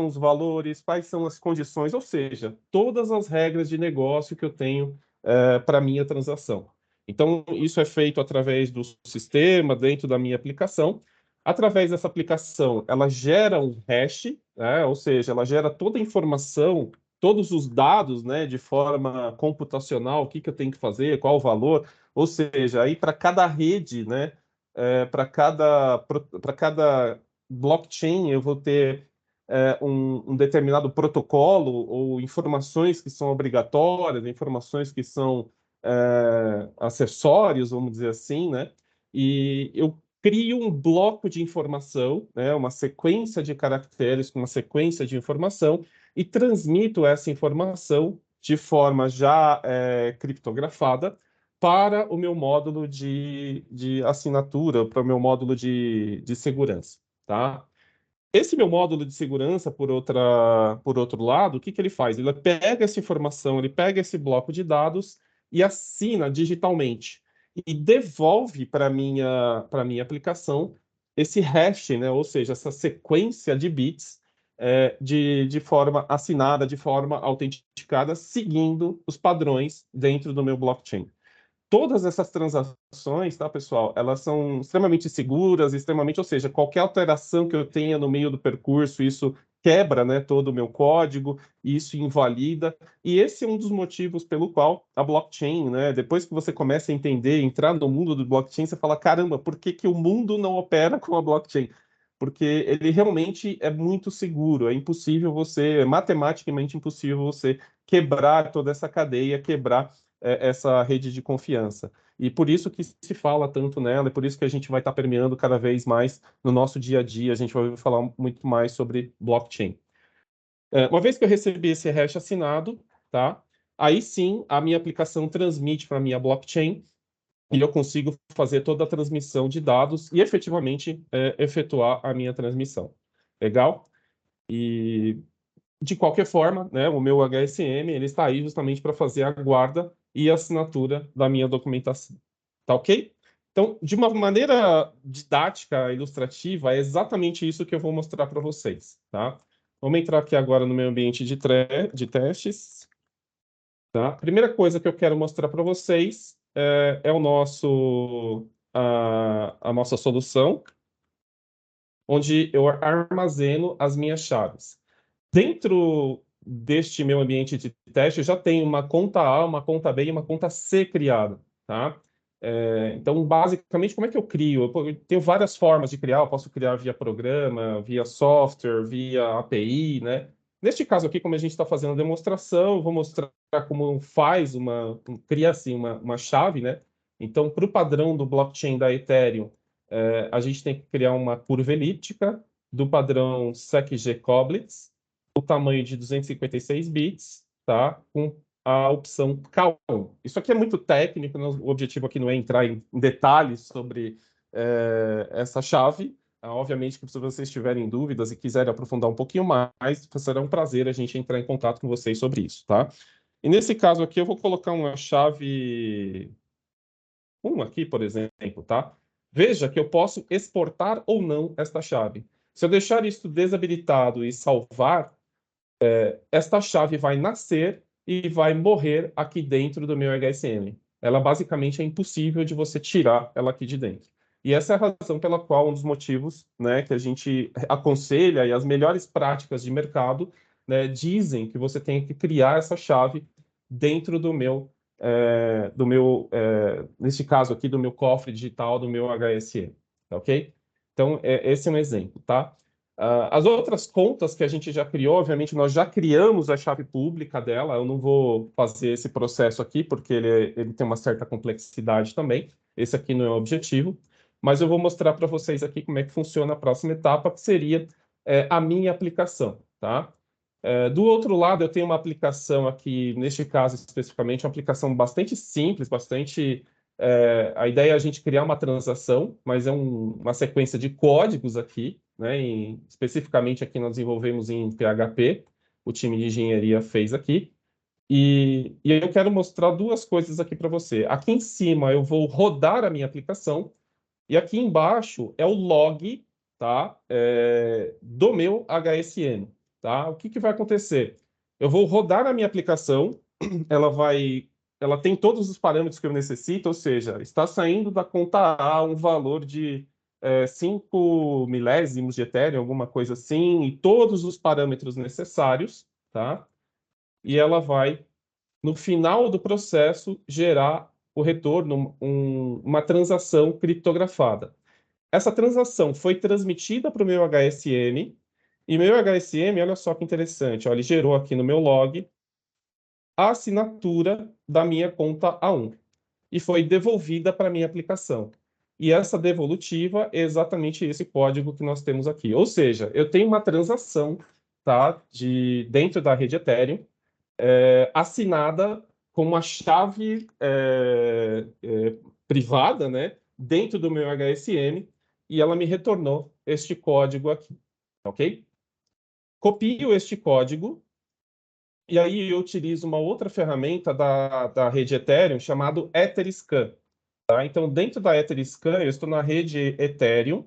os valores, quais são as condições, ou seja, todas as regras de negócio que eu tenho para minha transação. Então, isso é feito através do sistema, dentro da minha aplicação. Através dessa aplicação, ela gera um hash, né? Ou seja, ela gera toda a informação, todos os dados, né, de forma computacional, o que eu tenho que fazer, qual o valor. Ou seja, aí para cada rede, né, para cada blockchain, eu vou ter um determinado protocolo ou informações que são obrigatórias, informações que são acessórios, vamos dizer assim, né? E eu crio um bloco de informação, né, uma sequência de caracteres com uma sequência de informação, e transmito essa informação de forma já criptografada para o meu módulo de assinatura, para o meu módulo de segurança, tá? Esse meu módulo de segurança, por outro lado, o que que ele faz? Ele pega essa informação, ele pega esse bloco de dados e assina digitalmente e devolve para minha aplicação esse hash, né? Ou seja, essa sequência de bits de forma assinada, de forma autenticada, seguindo os padrões dentro do meu blockchain. Todas essas transações, tá, pessoal, elas são extremamente seguras, extremamente, ou seja, qualquer alteração que eu tenha no meio do percurso, isso quebra, né, todo o meu código, e isso invalida. E esse é um dos motivos pelo qual a blockchain, né, depois que você começa a entender, entrar no mundo do blockchain, você fala, caramba, por que que o mundo não opera com a blockchain? Porque ele realmente é muito seguro, é impossível é matematicamente impossível você quebrar toda essa cadeia, quebrar essa rede de confiança. E por isso que se fala tanto nela, e por isso que a gente vai estar permeando cada vez mais no nosso dia a dia, a gente vai falar muito mais sobre blockchain. Uma vez que eu recebi esse hash assinado, tá? Aí sim, a minha aplicação transmite para a minha blockchain e eu consigo fazer toda a transmissão de dados e efetivamente efetuar a minha transmissão. Legal? E de qualquer forma, né, o meu HSM ele está aí justamente para fazer a guarda e a assinatura da minha documentação. Tá ok? Então, de uma maneira didática, ilustrativa, é exatamente isso que eu vou mostrar para vocês. Tá? Vamos entrar aqui agora no meu ambiente de testes. Tá? A primeira coisa que eu quero mostrar para vocês é a nossa solução, onde eu armazeno as minhas chaves. Dentro deste meu ambiente de teste, eu já tenho uma conta A, uma conta B e uma conta C criada, tá? Então, basicamente, como é que eu crio? Eu tenho várias formas de criar. Eu posso criar via programa, via software, via API, né? Neste caso aqui, como a gente está fazendo a demonstração, eu vou mostrar como cria assim uma chave, né? Então, para o padrão do blockchain da Ethereum, a gente tem que criar uma curva elíptica do padrão SecG-Coblitz, o tamanho de 256 bits, tá? Com a opção K1. Isso aqui é muito técnico, o objetivo aqui não é entrar em detalhes sobre essa chave. Obviamente que se vocês tiverem dúvidas e quiserem aprofundar um pouquinho mais, será um prazer a gente entrar em contato com vocês sobre isso, tá? E nesse caso aqui eu vou colocar uma chave 1 aqui, por exemplo, tá? Veja que eu posso exportar ou não esta chave. Se eu deixar isso desabilitado e salvar, esta chave vai nascer e vai morrer aqui dentro do meu HSM. Ela basicamente é impossível de você tirar ela aqui de dentro. E essa é a razão pela qual, um dos motivos, né, que a gente aconselha e as melhores práticas de mercado, né, dizem que você tem que criar essa chave dentro neste caso aqui, do meu cofre digital, do meu HSM, tá ok? Então, esse é um exemplo, tá? As outras contas que a gente já criou, obviamente, nós já criamos a chave pública dela. Eu não vou fazer esse processo aqui, porque ele tem uma certa complexidade também. Esse aqui não é o objetivo. Mas eu vou mostrar para vocês aqui como é que funciona a próxima etapa, que seria a minha aplicação, tá? Do outro lado, eu tenho uma aplicação aqui, neste caso especificamente, uma aplicação bastante simples, a ideia é a gente criar uma transação, mas é uma sequência de códigos aqui, né? Especificamente aqui nós desenvolvemos em PHP, o time de engenharia fez aqui. E eu quero mostrar duas coisas aqui para você. Aqui em cima eu vou rodar a minha aplicação, e aqui embaixo é o log, tá? Do meu HSM, tá? O que que vai acontecer? Eu vou rodar a minha aplicação, ela tem todos os parâmetros que eu necessito, ou seja, está saindo da conta A um valor de 5 milésimos de Ethereum, alguma coisa assim, e todos os parâmetros necessários, tá? E ela vai, no final do processo, gerar o retorno, uma transação criptografada. Essa transação foi transmitida para o meu HSM, e meu HSM, olha só que interessante, ó, ele gerou aqui no meu log a assinatura da minha conta A1 e foi devolvida para a minha aplicação. e essa devolutiva é exatamente esse código que nós temos aqui. Ou seja, eu tenho uma transação, tá, dentro da rede Ethereum, assinada com uma chave privada, né, dentro do meu HSM, e ela me retornou este código aqui, ok? Copio este código, e aí eu utilizo uma outra ferramenta da rede Ethereum chamado Etherscan. Tá? Então, dentro da Etherscan, eu estou na rede Ethereum.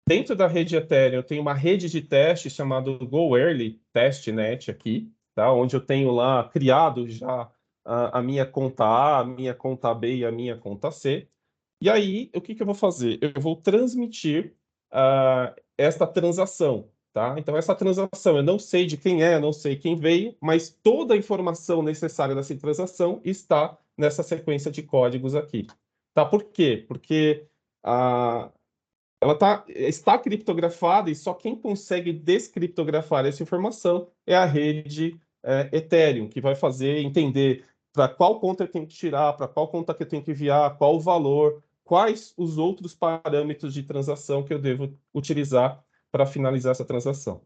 Dentro da rede Ethereum, eu tenho uma rede de teste chamada GoEarly Testnet aqui, tá? Onde eu tenho lá criado já a minha conta A, a minha conta B e a minha conta C. E aí, o que eu vou fazer? Eu vou transmitir esta transação, tá? Então, essa transação, eu não sei de quem é, eu não sei quem veio, mas toda a informação necessária dessa transação está nessa sequência de códigos aqui. Tá? Por quê? Porque ela está criptografada e só quem consegue descriptografar essa informação é a rede Ethereum, que vai fazer entender para qual conta eu tenho que tirar, para qual conta que eu tenho que enviar, qual o valor, quais os outros parâmetros de transação que eu devo utilizar para finalizar essa transação.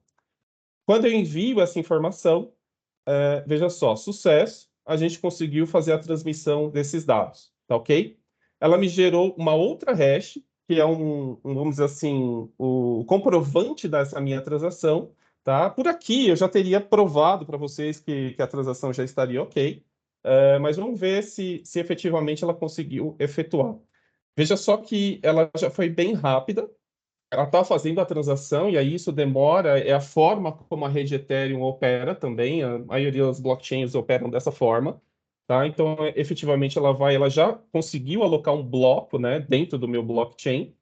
Quando eu envio essa informação, veja só, sucesso, a gente conseguiu fazer a transmissão desses dados, tá ok? Ela me gerou uma outra hash, que é vamos dizer assim, o comprovante dessa minha transação, tá? Por aqui eu já teria provado para vocês que a transação já estaria ok, mas vamos ver se efetivamente ela conseguiu efetuar. Veja só que ela já foi bem rápida, ela está fazendo a transação, e aí isso demora, é a forma como a rede Ethereum opera também, a maioria das blockchains operam dessa forma, tá? Então, efetivamente, ela já conseguiu alocar um bloco, né, dentro do meu blockchain,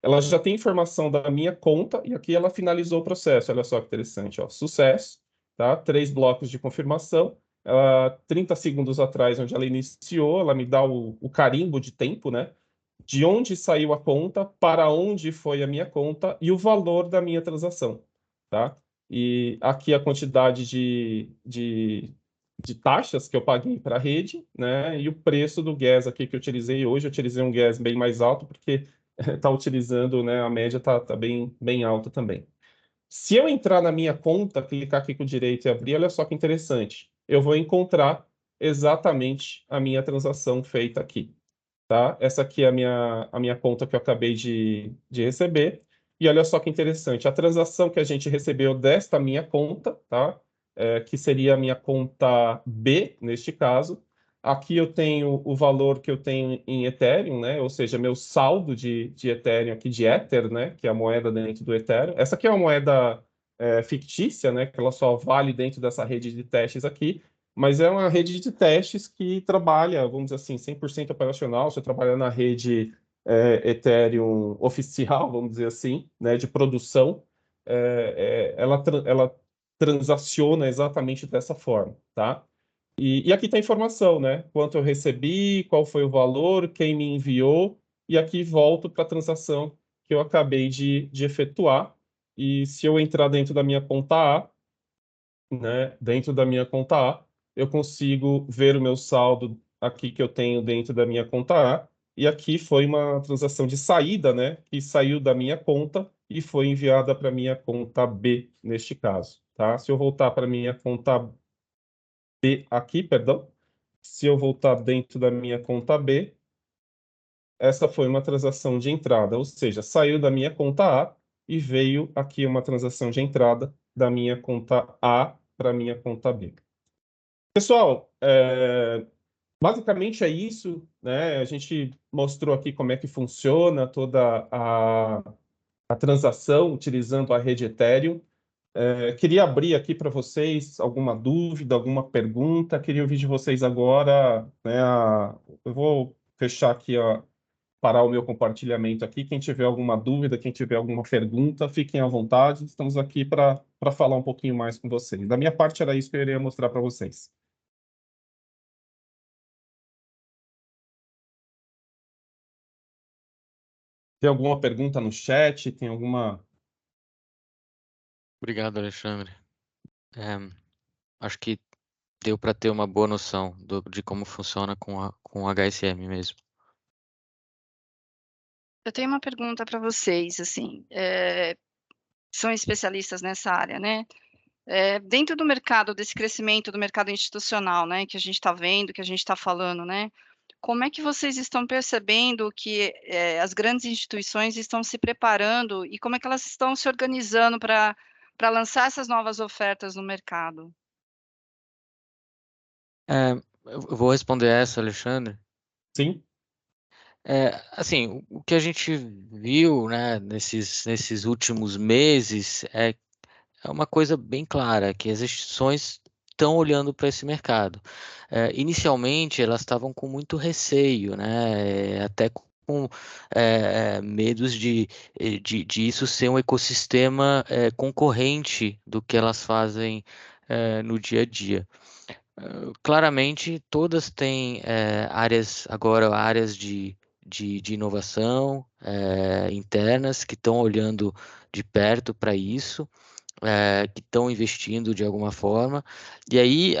ela já tem informação da minha conta, e aqui ela finalizou o processo, olha só que interessante, ó, sucesso, tá? 3 blocos de confirmação, 30 segundos atrás, onde ela iniciou, ela me dá o carimbo de tempo, né? De onde saiu a conta, para onde foi a minha conta e o valor da minha transação, tá? E aqui a quantidade de taxas que eu paguei para a rede, né? E o preço do gas aqui que eu utilizei hoje. Eu utilizei um gas bem mais alto, porque está utilizando, né? A média tá bem alta também. Se eu entrar na minha conta, clicar aqui com o direito e abrir, olha só que interessante. Eu vou encontrar exatamente a minha transação feita aqui, tá? Essa aqui é a minha conta que eu acabei de receber. E olha só que interessante, a transação que a gente recebeu desta minha conta, tá? Que seria a minha conta B, neste caso. Aqui eu tenho o valor que eu tenho em Ethereum, né? Ou seja, meu saldo de Ethereum aqui, de Ether, né? Que é a moeda dentro do Ethereum. Essa aqui é uma moeda fictícia, né? Que ela só vale dentro dessa rede de testes aqui. Mas é uma rede de testes que trabalha, vamos dizer assim, 100% operacional. Você trabalha na rede Ethereum oficial, vamos dizer assim, né, de produção. Ela transaciona exatamente dessa forma, tá? E aqui está a informação, né? Quanto eu recebi, qual foi o valor, quem me enviou, e aqui volto para a transação que eu acabei de efetuar. E se eu entrar dentro da minha conta A, né, dentro da minha conta A, eu consigo ver o meu saldo aqui que eu tenho dentro da minha conta A, e aqui foi uma transação de saída, né, que saiu da minha conta e foi enviada para minha conta B, neste caso, tá? Se eu voltar para minha conta B aqui, perdão, se eu voltar dentro da minha conta B, essa foi uma transação de entrada, ou seja, saiu da minha conta A e veio aqui uma transação de entrada da minha conta A para minha conta B. Pessoal, basicamente é isso, né? A gente mostrou aqui como é que funciona toda a transação utilizando a rede Ethereum. Queria abrir aqui para vocês alguma dúvida, alguma pergunta. Queria ouvir de vocês agora, né? Eu vou fechar aqui, parar o meu compartilhamento aqui. Quem tiver alguma dúvida, quem tiver alguma pergunta, fiquem à vontade. Estamos aqui para falar um pouquinho mais com vocês. Da minha parte, era isso que eu iria mostrar para vocês. Tem alguma pergunta no chat? Tem alguma... Obrigado, Alexandre. Acho que deu para ter uma boa noção de como funciona com o HSM mesmo. Eu tenho uma pergunta para vocês, assim, são especialistas nessa área, né? Dentro do mercado, desse crescimento do mercado institucional, né, que a gente está vendo, que a gente está falando, né? Como é que vocês estão percebendo que as grandes instituições estão se preparando e como é que elas estão se organizando para lançar essas novas ofertas no mercado? Eu vou responder essa, Alexandre. Sim, Assim, o que a gente viu, né, nesses últimos meses é uma coisa bem clara, que as instituições estão olhando para esse mercado. Inicialmente, elas estavam com muito receio, né, até com medos de isso ser um ecossistema concorrente do que elas fazem no dia a dia. Claramente, todas têm áreas, agora áreas de inovação internas que estão olhando de perto para isso, que estão investindo de alguma forma. E aí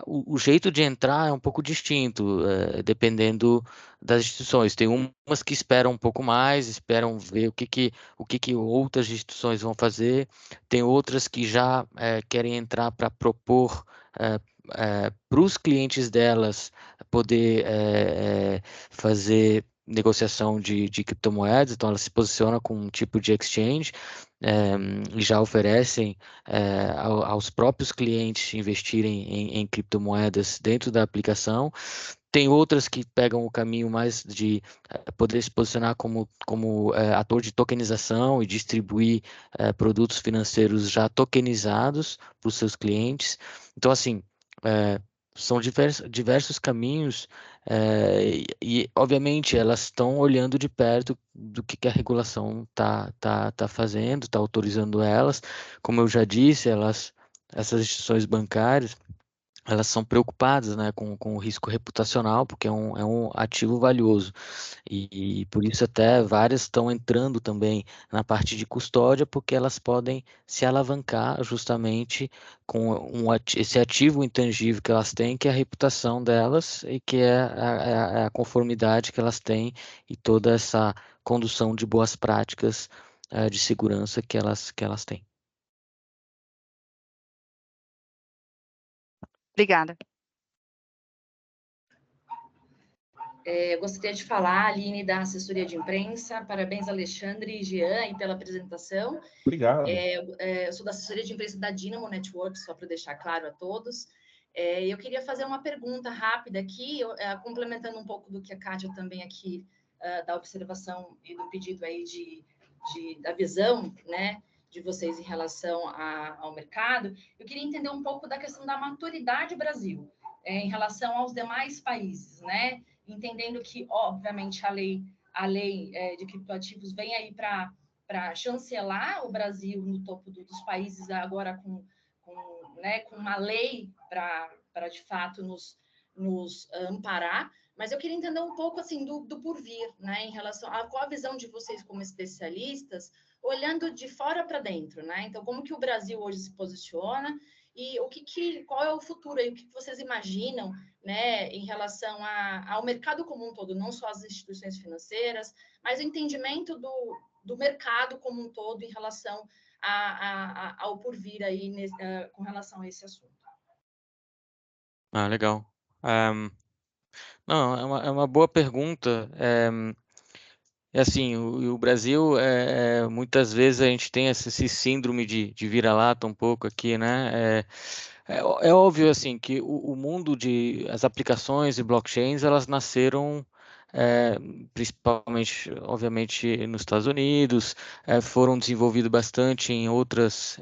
o jeito de entrar é um pouco distinto, dependendo das instituições. Tem umas que esperam um pouco mais, esperam ver o que que outras instituições vão fazer. Tem outras que já querem entrar para propor para os clientes delas poder fazer negociação de criptomoedas, então ela se posiciona com um tipo de exchange e já oferecem aos próprios clientes investirem em criptomoedas dentro da aplicação. Tem outras que pegam o caminho mais de poder se posicionar como ator de tokenização e distribuir produtos financeiros já tokenizados para os seus clientes. Então, assim, é, são diversos caminhos obviamente, elas estão olhando de perto do que a regulação tá fazendo, está autorizando elas. Como eu já disse, essas instituições bancárias, elas são preocupadas, né, com o risco reputacional, porque é um ativo valioso. E por isso até várias estão entrando também na parte de custódia, porque elas podem se alavancar justamente com esse ativo intangível que elas têm, que é a reputação delas e que é a conformidade que elas têm e toda essa condução de boas práticas de segurança que elas têm. Obrigada. Eu gostaria de falar, Aline, da assessoria de imprensa. Parabéns, Alexandre e Jean, aí, pela apresentação. obrigado. Eu sou da assessoria de imprensa da Dynamo Network, só para deixar claro a todos. Eu queria fazer uma pergunta rápida aqui, complementando um pouco do que a Kátia também aqui, da observação e do pedido aí da visão, né, de vocês em relação ao mercado. Eu queria entender um pouco da questão da maturidade Brasil, em relação aos demais países, né? Entendendo que, obviamente, a lei de criptoativos vem aí para chancelar o Brasil no topo dos países agora com uma lei para de fato nos amparar, mas eu queria entender um pouco assim do porvir, né, em relação a qual a visão de vocês como especialistas, olhando de fora para dentro, né? Então, como que o Brasil hoje se posiciona e qual é o futuro aí, o que vocês imaginam, né, em relação ao mercado como um todo, não só as instituições financeiras, mas o entendimento do mercado como um todo em relação ao porvir aí com relação a esse assunto. Legal. Não, é uma boa pergunta. Assim, o Brasil, muitas vezes a gente tem esse síndrome de vira-lata um pouco aqui, né? É óbvio, assim, que o mundo as aplicações e blockchains, elas nasceram é, principalmente, obviamente, nos Estados Unidos, foram desenvolvidas bastante em outras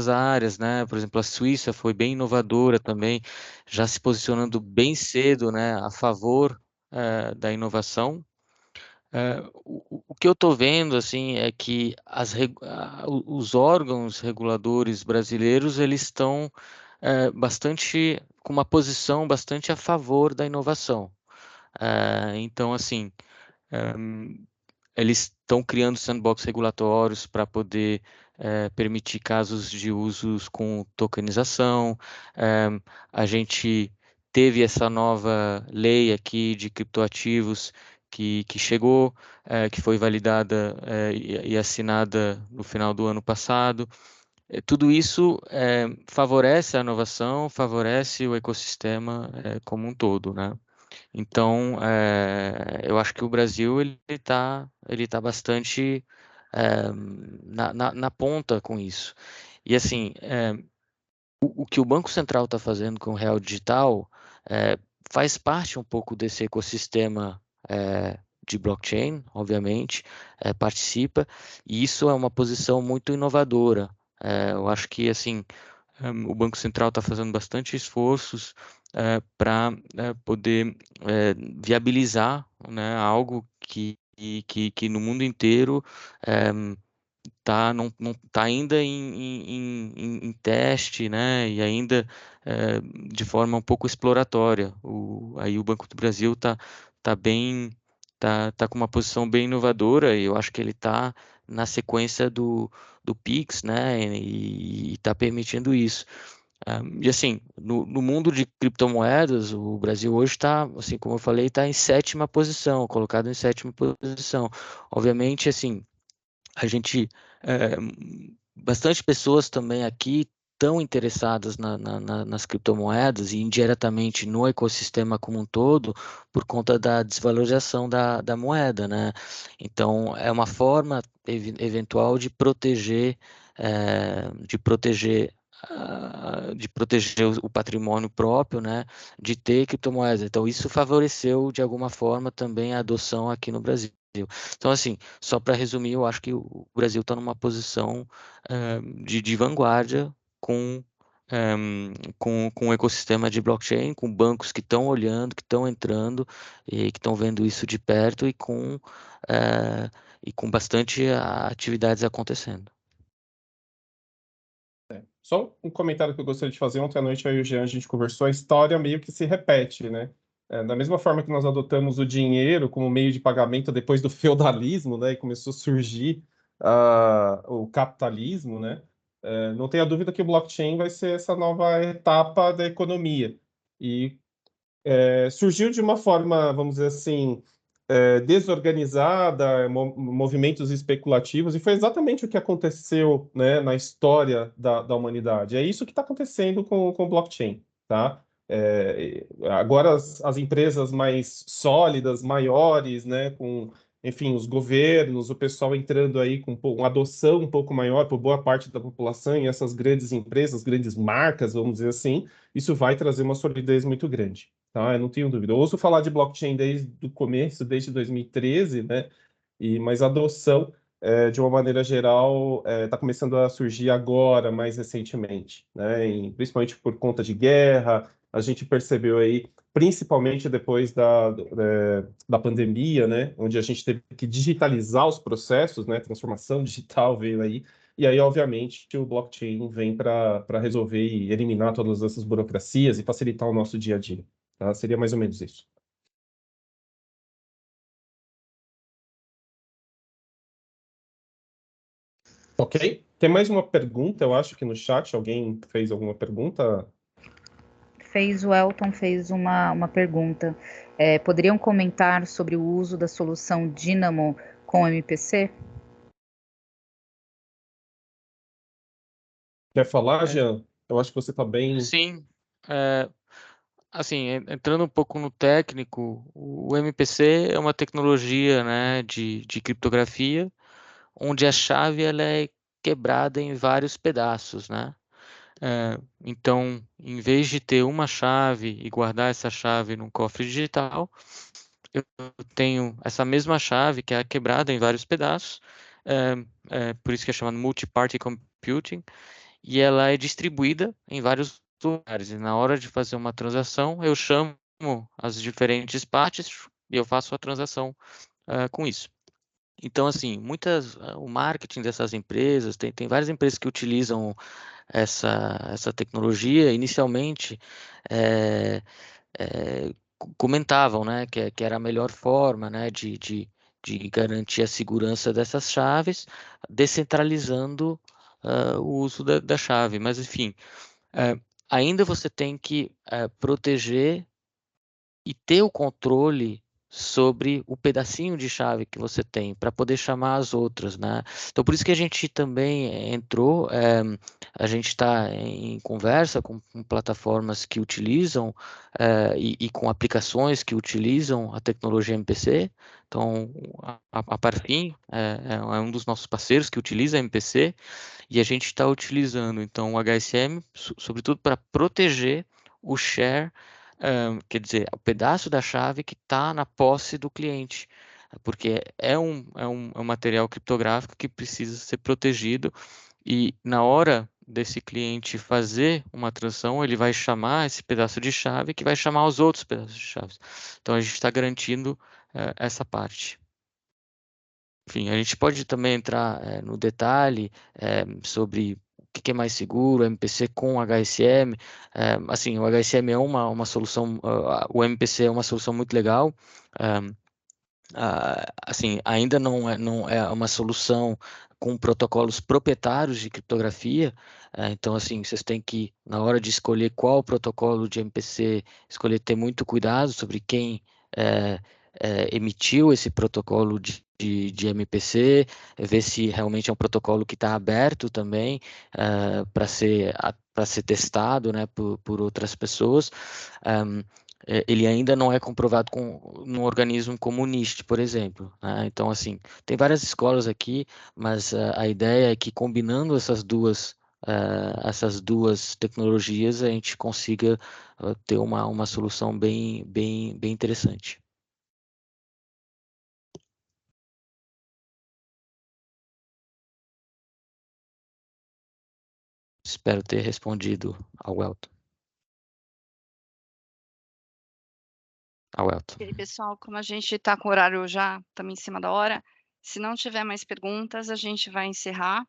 áreas, né? Por exemplo, a Suíça foi bem inovadora também, já se posicionando bem cedo, né, a favor da inovação. O que eu estou vendo assim é que os órgãos reguladores brasileiros eles estão com uma posição bastante a favor da inovação. Então, assim, eles estão criando sandbox regulatórios para poder permitir casos de usos com tokenização. A gente teve essa nova lei aqui de criptoativos que chegou, que foi validada e assinada no final do ano passado. Tudo isso favorece a inovação, favorece o ecossistema como um todo, né? Então, eu acho que o Brasil ele tá bastante na ponta com isso. E assim, o que o Banco Central está fazendo com o Real Digital faz parte um pouco desse ecossistema de blockchain, obviamente, participa, e isso é uma posição muito inovadora. Eu acho que assim o Banco Central está fazendo bastante esforços para poder viabilizar, né, algo que no mundo inteiro não tá ainda em teste, né? E ainda de forma um pouco exploratória. Aí o Banco do Brasil tá bem, tá com uma posição bem inovadora e eu acho que ele tá na sequência do Pix, né? E está permitindo isso. E assim, no mundo de criptomoedas, o Brasil hoje está, assim como eu falei, está em sétima posição, colocado em sétima posição. Obviamente, assim, a gente, é, bastante pessoas também aqui estão interessadas nas criptomoedas e indiretamente no ecossistema como um todo por conta da desvalorização da moeda, né? Então, é uma forma eventual de proteger, de proteger o patrimônio próprio, né? De ter criptomoedas. Então, isso favoreceu de alguma forma também a adoção aqui no Brasil. Então, assim, só para resumir, eu acho que o Brasil está numa posição de vanguarda com, com o ecossistema de blockchain, com bancos que estão olhando, que estão entrando e que estão vendo isso de perto e com bastante atividades acontecendo. Só um comentário que eu gostaria de fazer. Ontem à noite, eu e o Jean, a gente conversou, a história meio que se repete, né? Da mesma forma que nós adotamos o dinheiro como meio de pagamento depois do feudalismo, né? E começou a surgir o capitalismo, né? Não tenha dúvida que o blockchain vai ser essa nova etapa da economia. E surgiu de uma forma, vamos dizer assim, desorganizada, movimentos especulativos, e foi exatamente o que aconteceu, né, na história da humanidade. É isso que está acontecendo com o blockchain, tá? Agora as empresas mais sólidas, maiores, né, com, enfim, os governos, o pessoal entrando aí com uma adoção um pouco maior por boa parte da população e essas grandes empresas, grandes marcas, vamos dizer assim, isso vai trazer uma solidez muito grande. Tá? Eu não tenho dúvida. Eu ouço falar de blockchain desde o começo, desde 2013, né? Mas a adoção, de uma maneira geral, está começando a surgir agora, mais recentemente, né? Principalmente por conta de guerra. A gente percebeu aí, principalmente depois da pandemia, né? Onde a gente teve que digitalizar os processos, né? Transformação digital veio aí. E aí, obviamente, o blockchain vem para resolver e eliminar todas essas burocracias e facilitar o nosso dia a dia. Tá? Seria mais ou menos isso. Ok. Tem mais uma pergunta, eu acho que no chat alguém fez alguma pergunta. O Elton fez uma pergunta. Poderiam comentar sobre o uso da solução Dynamo com MPC? Quer falar, Jean? Eu acho que você está bem. Sim, assim, entrando um pouco no técnico, o MPC é uma tecnologia, né, de criptografia, onde a chave ela é quebrada em vários pedaços, né? Então, em vez de ter uma chave e guardar essa chave num cofre digital, eu tenho essa mesma chave que é quebrada em vários pedaços, por isso que é chamado multi-party computing, e ela é distribuída em vários lugares. E na hora de fazer uma transação, eu chamo as diferentes partes e eu faço a transação com isso. Então, assim, o marketing dessas empresas, tem várias empresas que utilizam essa tecnologia. Inicialmente, comentavam, né, que era a melhor forma, né, de garantir a segurança dessas chaves, descentralizando o uso da chave. Mas, enfim, ainda você tem que proteger e ter o controle sobre o pedacinho de chave que você tem, para poder chamar as outras, né? Então, por isso que a gente também entrou, a gente está em conversa com plataformas que utilizam e com aplicações que utilizam a tecnologia MPC. Então, a Parfim é um dos nossos parceiros que utiliza a MPC e a gente está utilizando, então, o HSM, sobretudo para proteger o share, quer dizer, o pedaço da chave que está na posse do cliente, porque é um material criptográfico que precisa ser protegido e na hora desse cliente fazer uma transação, ele vai chamar esse pedaço de chave que vai chamar os outros pedaços de chaves. Então, a gente está garantindo essa parte. Enfim, a gente pode também entrar no detalhe sobre o que é mais seguro, MPC com HSM. Assim, o HSM é uma solução, o MPC é uma solução muito legal. Assim, ainda não é uma solução com protocolos proprietários de criptografia. Então, assim, vocês têm que, na hora de escolher qual protocolo de MPC, escolher, ter muito cuidado sobre quem emitiu esse protocolo de MPC, ver se realmente é um protocolo que está aberto também para ser testado, né, por outras pessoas. Ele ainda não é comprovado num organismo como o NIST, por exemplo, né? Então, assim, tem várias escolas aqui, mas a ideia é que combinando essas duas tecnologias, a gente consiga ter uma solução bem interessante. Espero ter respondido ao Elton. E aí, pessoal, como a gente está com o horário já, estamos em cima da hora, se não tiver mais perguntas, a gente vai encerrar.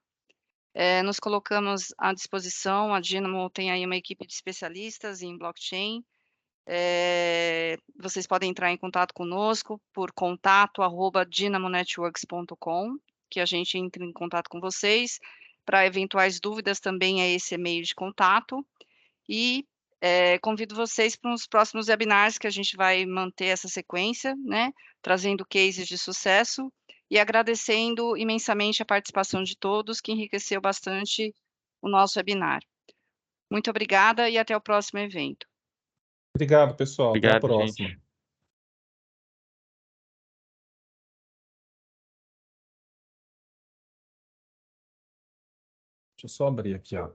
Nos colocamos à disposição, a Dynamo tem aí uma equipe de especialistas em blockchain. Vocês podem entrar em contato conosco por contato@dynamonetworks.com, que a gente entra em contato com vocês. Para eventuais dúvidas também é esse e-mail de contato. E convido vocês para os próximos webinars que a gente vai manter essa sequência, né? Trazendo cases de sucesso e agradecendo imensamente a participação de todos, que enriqueceu bastante o nosso webinar. Muito obrigada e até o próximo evento. Obrigado, pessoal. Até a Obrigado, próxima. gente. Deixa eu só abrir aqui, ó.